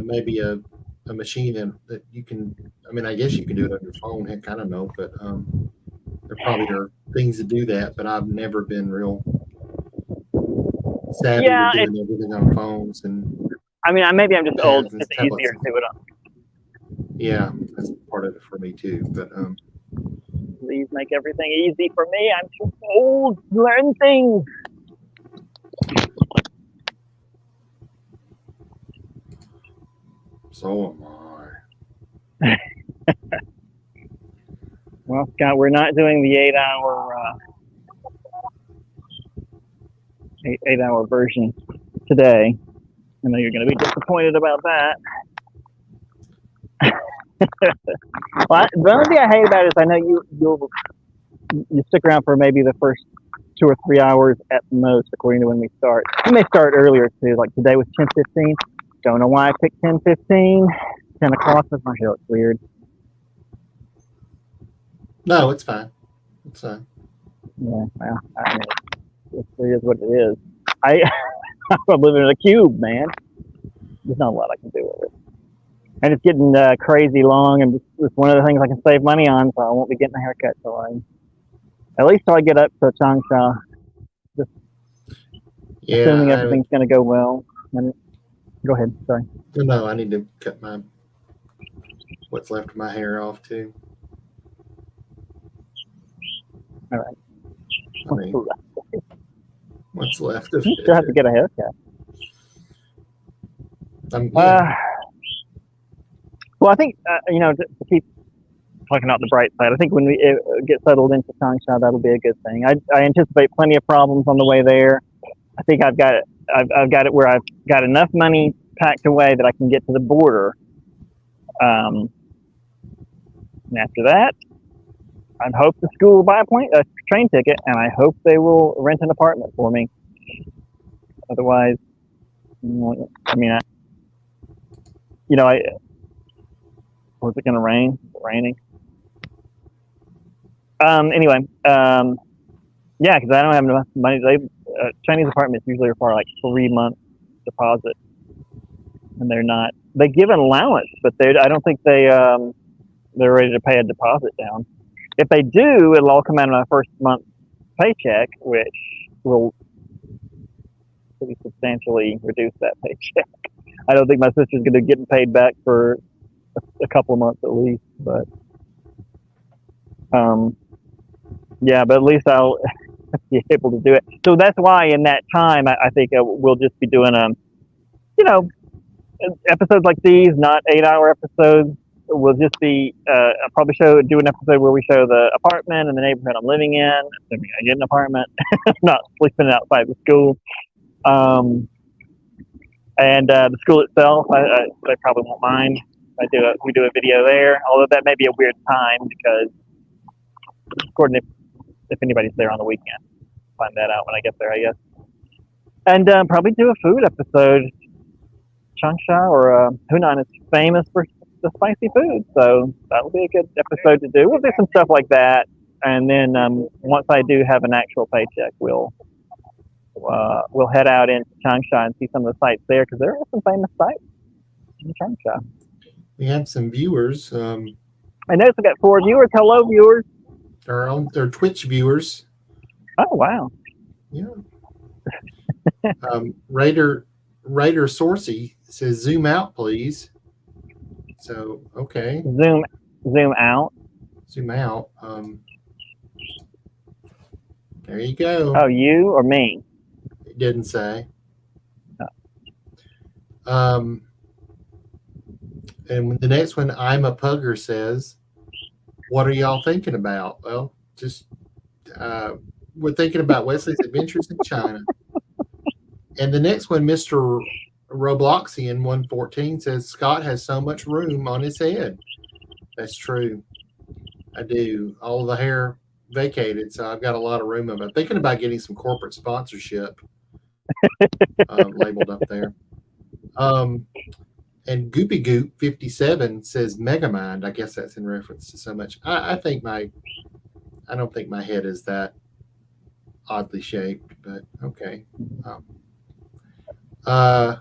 maybe a machine that you can, I mean, I guess you can do it on your phone. Heck, I don't know, but there probably are things to do that. But I've never been real savvy with doing everything on phones. And I mean, maybe I'm just old. It's easier to do it on. Yeah, that's part of it for me too. But please make everything easy for me. I'm too old to learn things. So am I. Well, Scott, we're not doing the 8-hour version today. I know you're going to be disappointed about that. Well, the only thing I hate about it is I know you stick around for maybe the first 2 or 3 hours at the most, according to when we start. We may start earlier too. Like today was 10:15. Don't know why I picked 10:15. 10 o'clock. That's my show. It's weird. No, it's fine. It's fine. Yeah, well, I mean, it is what it is. I'm living in a cube, man. There's not a lot I can do with it. And it's getting crazy long, and it's one of the things I can save money on, so I won't be getting a haircut at least till I get up to Changsha. Assuming everything's going to go well. Go ahead. Sorry. No, I need to cut what's left of my hair off too. All right. I mean, what's left of you still have to get a haircut. Well, I think to keep talking about the bright side, I think when we get settled into Changsha, that'll be a good thing. I anticipate plenty of problems on the way there. I think I've got it where I've got enough money packed away that I can get to the border. And after that, I hope the school will buy a train ticket, and I hope they will rent an apartment for me. Otherwise, I mean, was it going to rain? Is it raining? Anyway, yeah, because I don't have enough money. Chinese apartments usually require like 3 months deposit, and they give an allowance, but I don't think they're ready to pay a deposit down. If they do, it'll all come out of my first month's paycheck, which will pretty substantially reduce that paycheck. I don't think my sister's going to get paid back for a couple of months at least, but yeah, but at least I'll be able to do it. So that's why in that time, I think we'll just be doing episodes like these, not 8-hour episodes. We'll just be I'll probably do an episode where we show the apartment and the neighborhood I'm living in. Assuming I get an apartment, not sleeping outside the school. And the school itself, I probably won't mind. We do a video there, although that may be a weird time because, according to if anybody's there on the weekend, find that out when I get there, I guess. And probably do a food episode. Changsha or Hunan is famous for the spicy food, so that'll be a good episode to do. We'll do some stuff like that, and then once I do have an actual paycheck, we'll head out into Changsha and see some of the sites there, because there are some famous sites in Changsha. We have some viewers. I noticed we got 4 viewers. Hello, viewers. They're Twitch viewers. Oh, wow. Yeah. Raider Sourcey says, "Zoom out, please." So, okay. Zoom out. Zoom out. There you go. Oh, you or me? It didn't say. Oh. And the next one, I'm a Pugger, says, "What are y'all thinking about?" Well, just we're thinking about Wesley's adventures in China. And the next one, Mr. Robloxian 114 says Scott has so much room on his head. That's true. I do. All of the hair vacated, so I've got a lot of room. I'm thinking about getting some corporate sponsorship labeled up there. And Goopy Goop 57 says Megamind. I guess that's in reference to so much. I don't think my head is that oddly shaped, but okay. And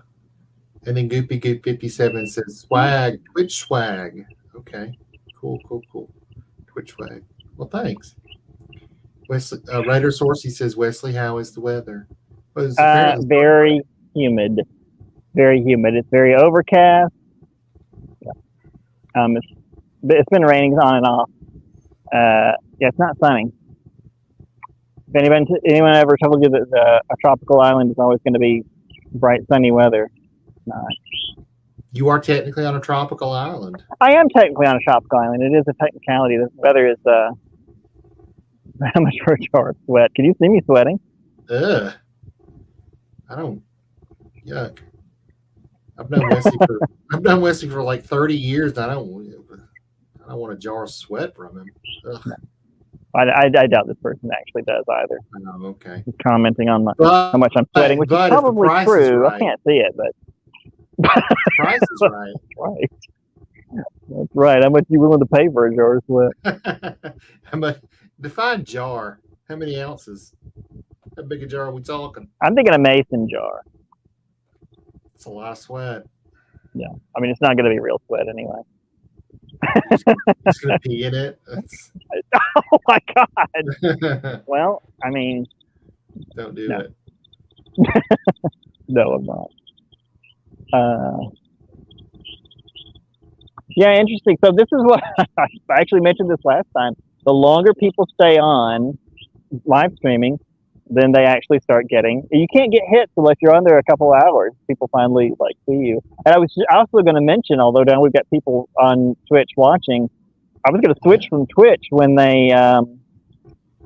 then Goopy Goop 57 says swag, Twitch swag. Okay, cool. Twitch swag. Well, thanks. Wesley, Raider Source, he says, Wesley, how is the weather? Well, very humid. Very humid. It's very overcast. Yeah. It's been raining on and off. Yeah, it's not sunny. If anyone ever told you that a tropical island is always going to be bright, sunny weather, it's not. You are technically on a tropical island. I am technically on a tropical island. It is a technicality. The weather is how much for a jar of sweat? Can you see me sweating? Ugh. I don't. Yuck. I've known Wesley for like 30 years. And I don't want a jar of sweat from him. Ugh. I doubt this person actually does either. Oh, okay. He's commenting on how much I'm sweating, which is probably true. Right. I can't see it, but the price is right. Right. That's right. How much you willing to pay for a jar of sweat? How much? Define jar. How many ounces? How big a jar are we talking? I'm thinking a mason jar. It's a lot of sweat. Yeah. I mean, it's not going to be real sweat anyway. Just going to pee in it. Oh, my God. Well, I mean. Don't do it. No, I'm not. Yeah, interesting. So this is what I actually mentioned this last time. The longer people stay on live streaming, then they actually start getting. You can't get hits unless you're under a couple hours. People finally see you. And I was also going to mention, although now we've got people on Twitch watching, I was going to switch from Twitch when they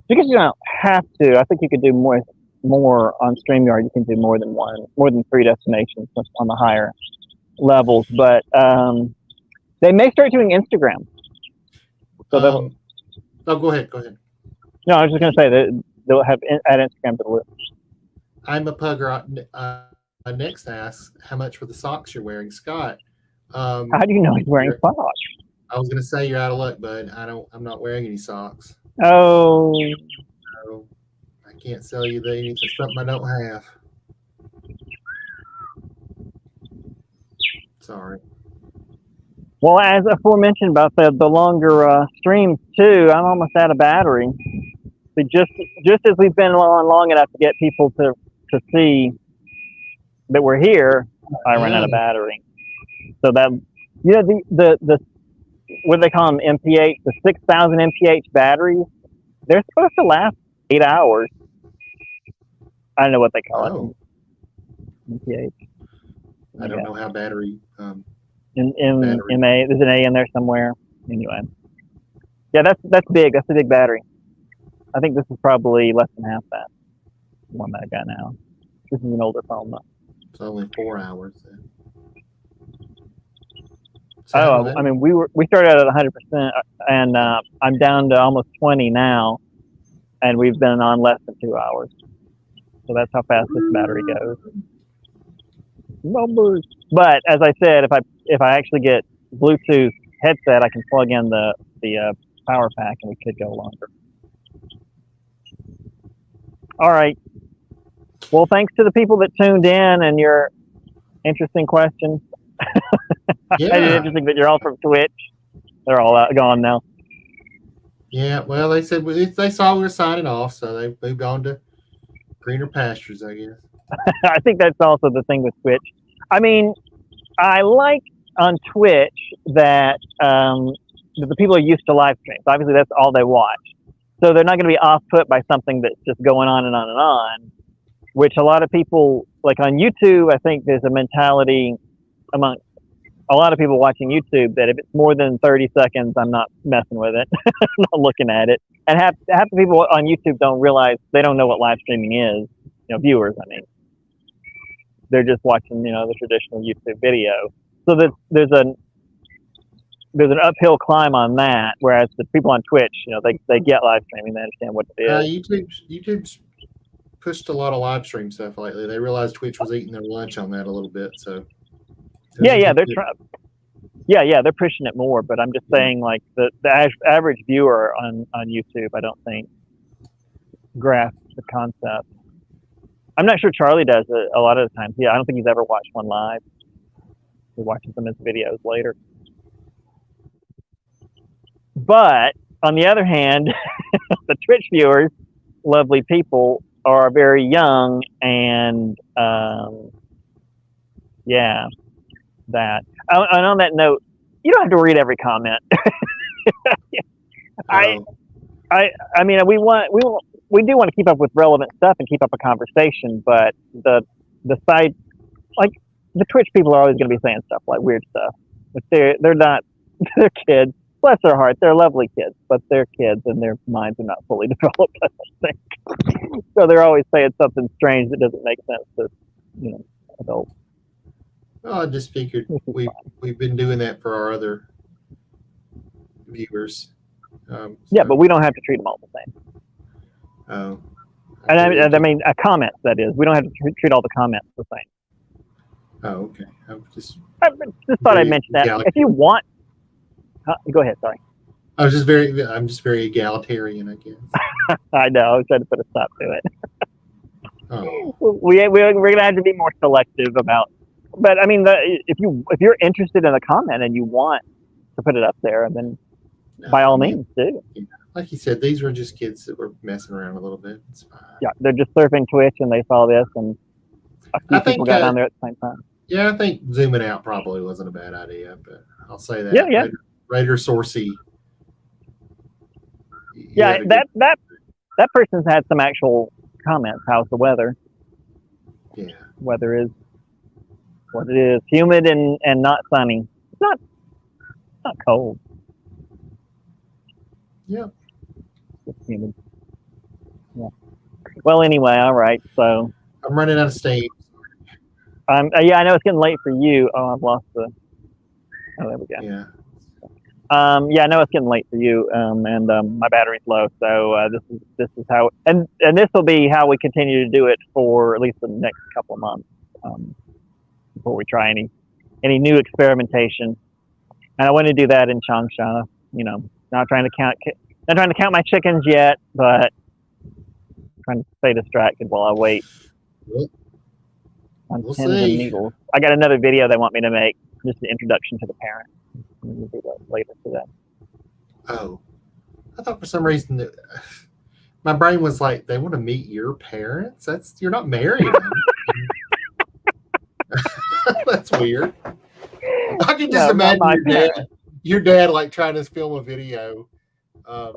because you don't have to. I think you could do more on StreamYard. You can do more than 3 destinations on the higher levels. But they may start doing Instagram. So go ahead. No, I was just going to say that they'll add Instagram to the list. I'm a pugger. Next asks, how much for the socks you're wearing, Scott? How do you know he's wearing socks? I was going to say you're out of luck, bud. I'm not wearing any socks. Oh. So I can't sell you anything. It's something I don't have. Sorry. Well, as aforementioned about the longer streams too, I'm almost out of battery. So just as we've been on long enough to get people to see that we're here, I ran out of battery. So that the what do they call them, MPH, the 6,000 MPH batteries, they're supposed to last 8 hours. I don't know what they call it. MPH. I don't know how battery. In MA, there's an A in there somewhere. Anyway, yeah, that's big. That's a big battery. I think this is probably less than half that one that I got now. This is an older phone though. It's only 4 hours then. So I mean, we started out at 100%, and I'm down to almost 20 now, and we've been on less than 2 hours. So that's how fast this battery goes. Numbers. But as I said, if I actually get Bluetooth headset, I can plug in the power pack, and we could go longer. All right. Well, thanks to the people that tuned in and your interesting questions. Yeah. It's interesting that you're all from Twitch. They're all gone now. Yeah. Well, they said they saw we were signing off, so they moved on to greener pastures, I guess. I think that's also the thing with Twitch. I mean, I like on Twitch that the people are used to live streams. Obviously, that's all they watch. So they're not going to be off-put by something that's just going on and on and on, which a lot of people, like on YouTube, I think there's a mentality among a lot of people watching YouTube that if it's more than 30 seconds, I'm not messing with it. I'm not looking at it. and half the people on YouTube don't realize, they don't know what live streaming is. Viewers. I mean, they're just watching the traditional YouTube video. So there's an uphill climb on that. Whereas the people on Twitch, they get live streaming, they understand what it is. YouTube's pushed a lot of live stream stuff lately. They realized Twitch was eating their lunch on that a little bit. So they're trying. Yeah, they're pushing it more. But I'm just saying, like the average viewer on YouTube, I don't think grasps the concept. I'm not sure Charlie does it a lot of the times. Yeah, I don't think he's ever watched one live. He watches them as videos later. But on the other hand, the Twitch viewers, lovely people, are very young, and that. And on that note, you don't have to read every comment. I mean, we do want to keep up with relevant stuff and keep up a conversation, but the side, like the Twitch people, are always going to be saying stuff like weird stuff. But they're not. They're kids. Bless their hearts, they're lovely kids, but they're kids and their minds are not fully developed, I don't think. So they're always saying something strange that doesn't make sense to adults. Well, I just figured we've been doing that for our other viewers. Yeah, but we don't have to treat them all the same. Oh. And I mean, comments, that is. We don't have to treat all the comments the same. Oh, okay. I just thought I'd mention that. If you want, go ahead. Sorry. I'm just very egalitarian, I guess. I know. I was trying to put a stop to it. Oh. We're gonna have to be more selective about. But I mean, if you're interested in a comment and you want to put it up there, then by all means do. Yeah. Like you said, these were just kids that were messing around a little bit. It's fine. Yeah, they're just surfing Twitch and they saw this, and a few people got on there at the same time. Yeah, I think zooming out probably wasn't a bad idea, but I'll say that. Yeah. Raider Sourcey. Yeah, that person's had some actual comments. How's the weather? Yeah. Weather is what it is. Humid and not sunny. It's not cold. Yeah. It's humid. Yeah. Well, anyway, all right. So I'm running out of steam. Yeah, I know it's getting late for you. Oh, I've lost the. Oh, there we go. Yeah. Yeah, I know it's getting late for you, and my battery's low. So this is how, and this will be how we continue to do it for at least the next couple of months, before we try any new experimentation. And I want to do that in Changsha. Not trying to count my chickens yet, but trying to stay distracted while I wait. On We'll pins and see. needles. I got another video they want me to make, just an introduction to the parent. We'll do that later today. Oh, I thought for some reason that my brain was like, they want to meet your parents. You're not married. That's weird. I can just imagine your dad like trying to film a video. The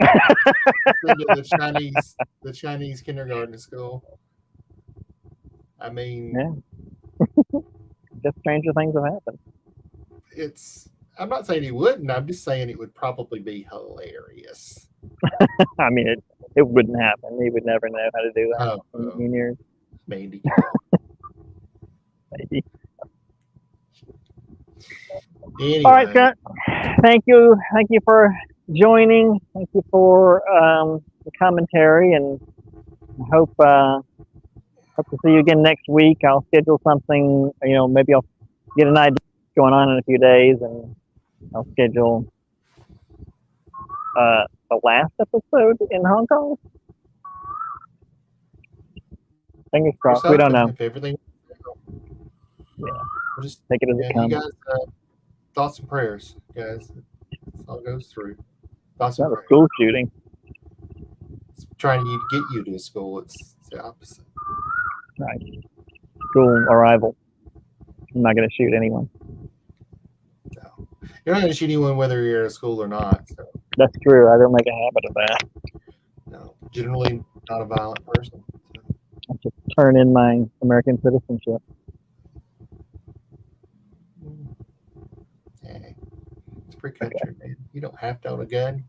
Chinese kindergarten school. I mean, yeah. Just stranger things have happened. I'm not saying he wouldn't. I'm just saying it would probably be hilarious. I mean, it wouldn't happen. He would never know how to do that in years. Maybe. Maybe. Anyway. All right, Scott. Thank you for joining. Thank you for the commentary, and I hope to see you again next week. I'll schedule something. Maybe I'll get an idea what's going on in a few days, and I'll schedule the last episode in Hong Kong. Fingers crossed. We don't know. Everything. Yeah. We'll just take it as it comes. You guys, thoughts and prayers, guys. That's all goes through. Thoughts and prayers. School shooting. It's trying to get you to a school. It's the opposite. Right. School arrival. I'm not going to shoot anyone. No. You're not going to shoot anyone whether you're at a school or not. So. That's true. I don't make a habit of that. No. Generally not a violent person. So. I just turn in my American citizenship. Hey, it's a free country, man. You don't have to own a gun.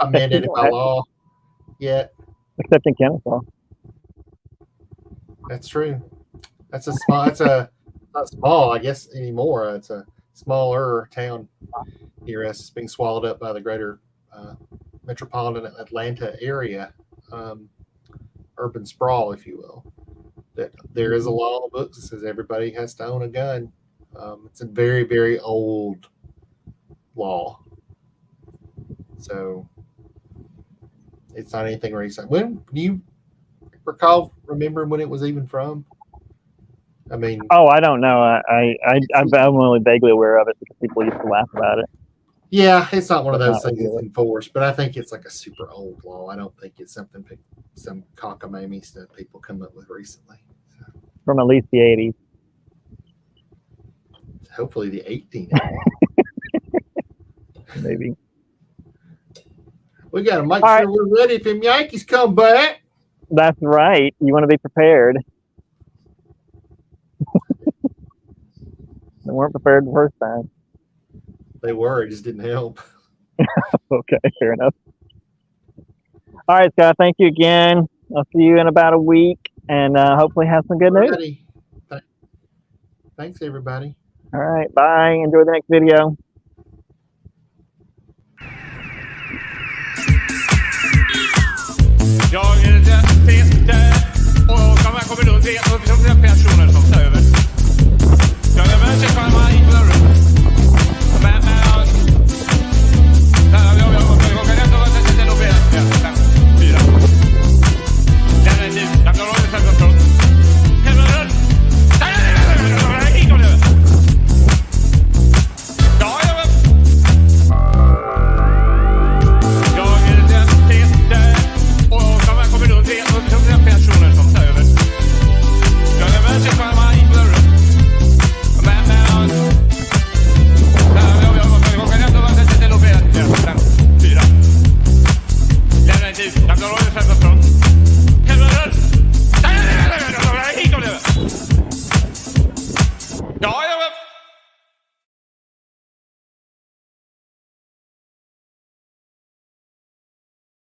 I'm mandated by law. yet. except in Kennesaw. That's true. That's a small. That's a not small, I guess, anymore. It's a smaller town here. It's being swallowed up by the greater metropolitan Atlanta area, urban sprawl, if you will. That there is a law in the books that says everybody has to own a gun. It's a very, very old law, so it's not anything recent. When do you remember when it was even from? I mean, Oh, I don't know. I'm only vaguely aware of it because people used to laugh about it. yeah, it's not one of But those not things that's really. enforced, but I think it's like a super old law. I don't think it's something some cockamamie stuff people come up with recently. So From at least the 80s. hopefully the 18. Maybe. We got to make All sure we're ready if them Yankees come back. That's right. You want to be prepared. They weren't prepared the first time. They were, it just didn't help. Okay, fair enough. All right, Scott, thank you again. I'll see you in about a week and hopefully have some good news. Alrighty. Thanks, everybody. All right, bye. Enjoy the next video. Jag är rätt och de kommer runt 100 personer som tar över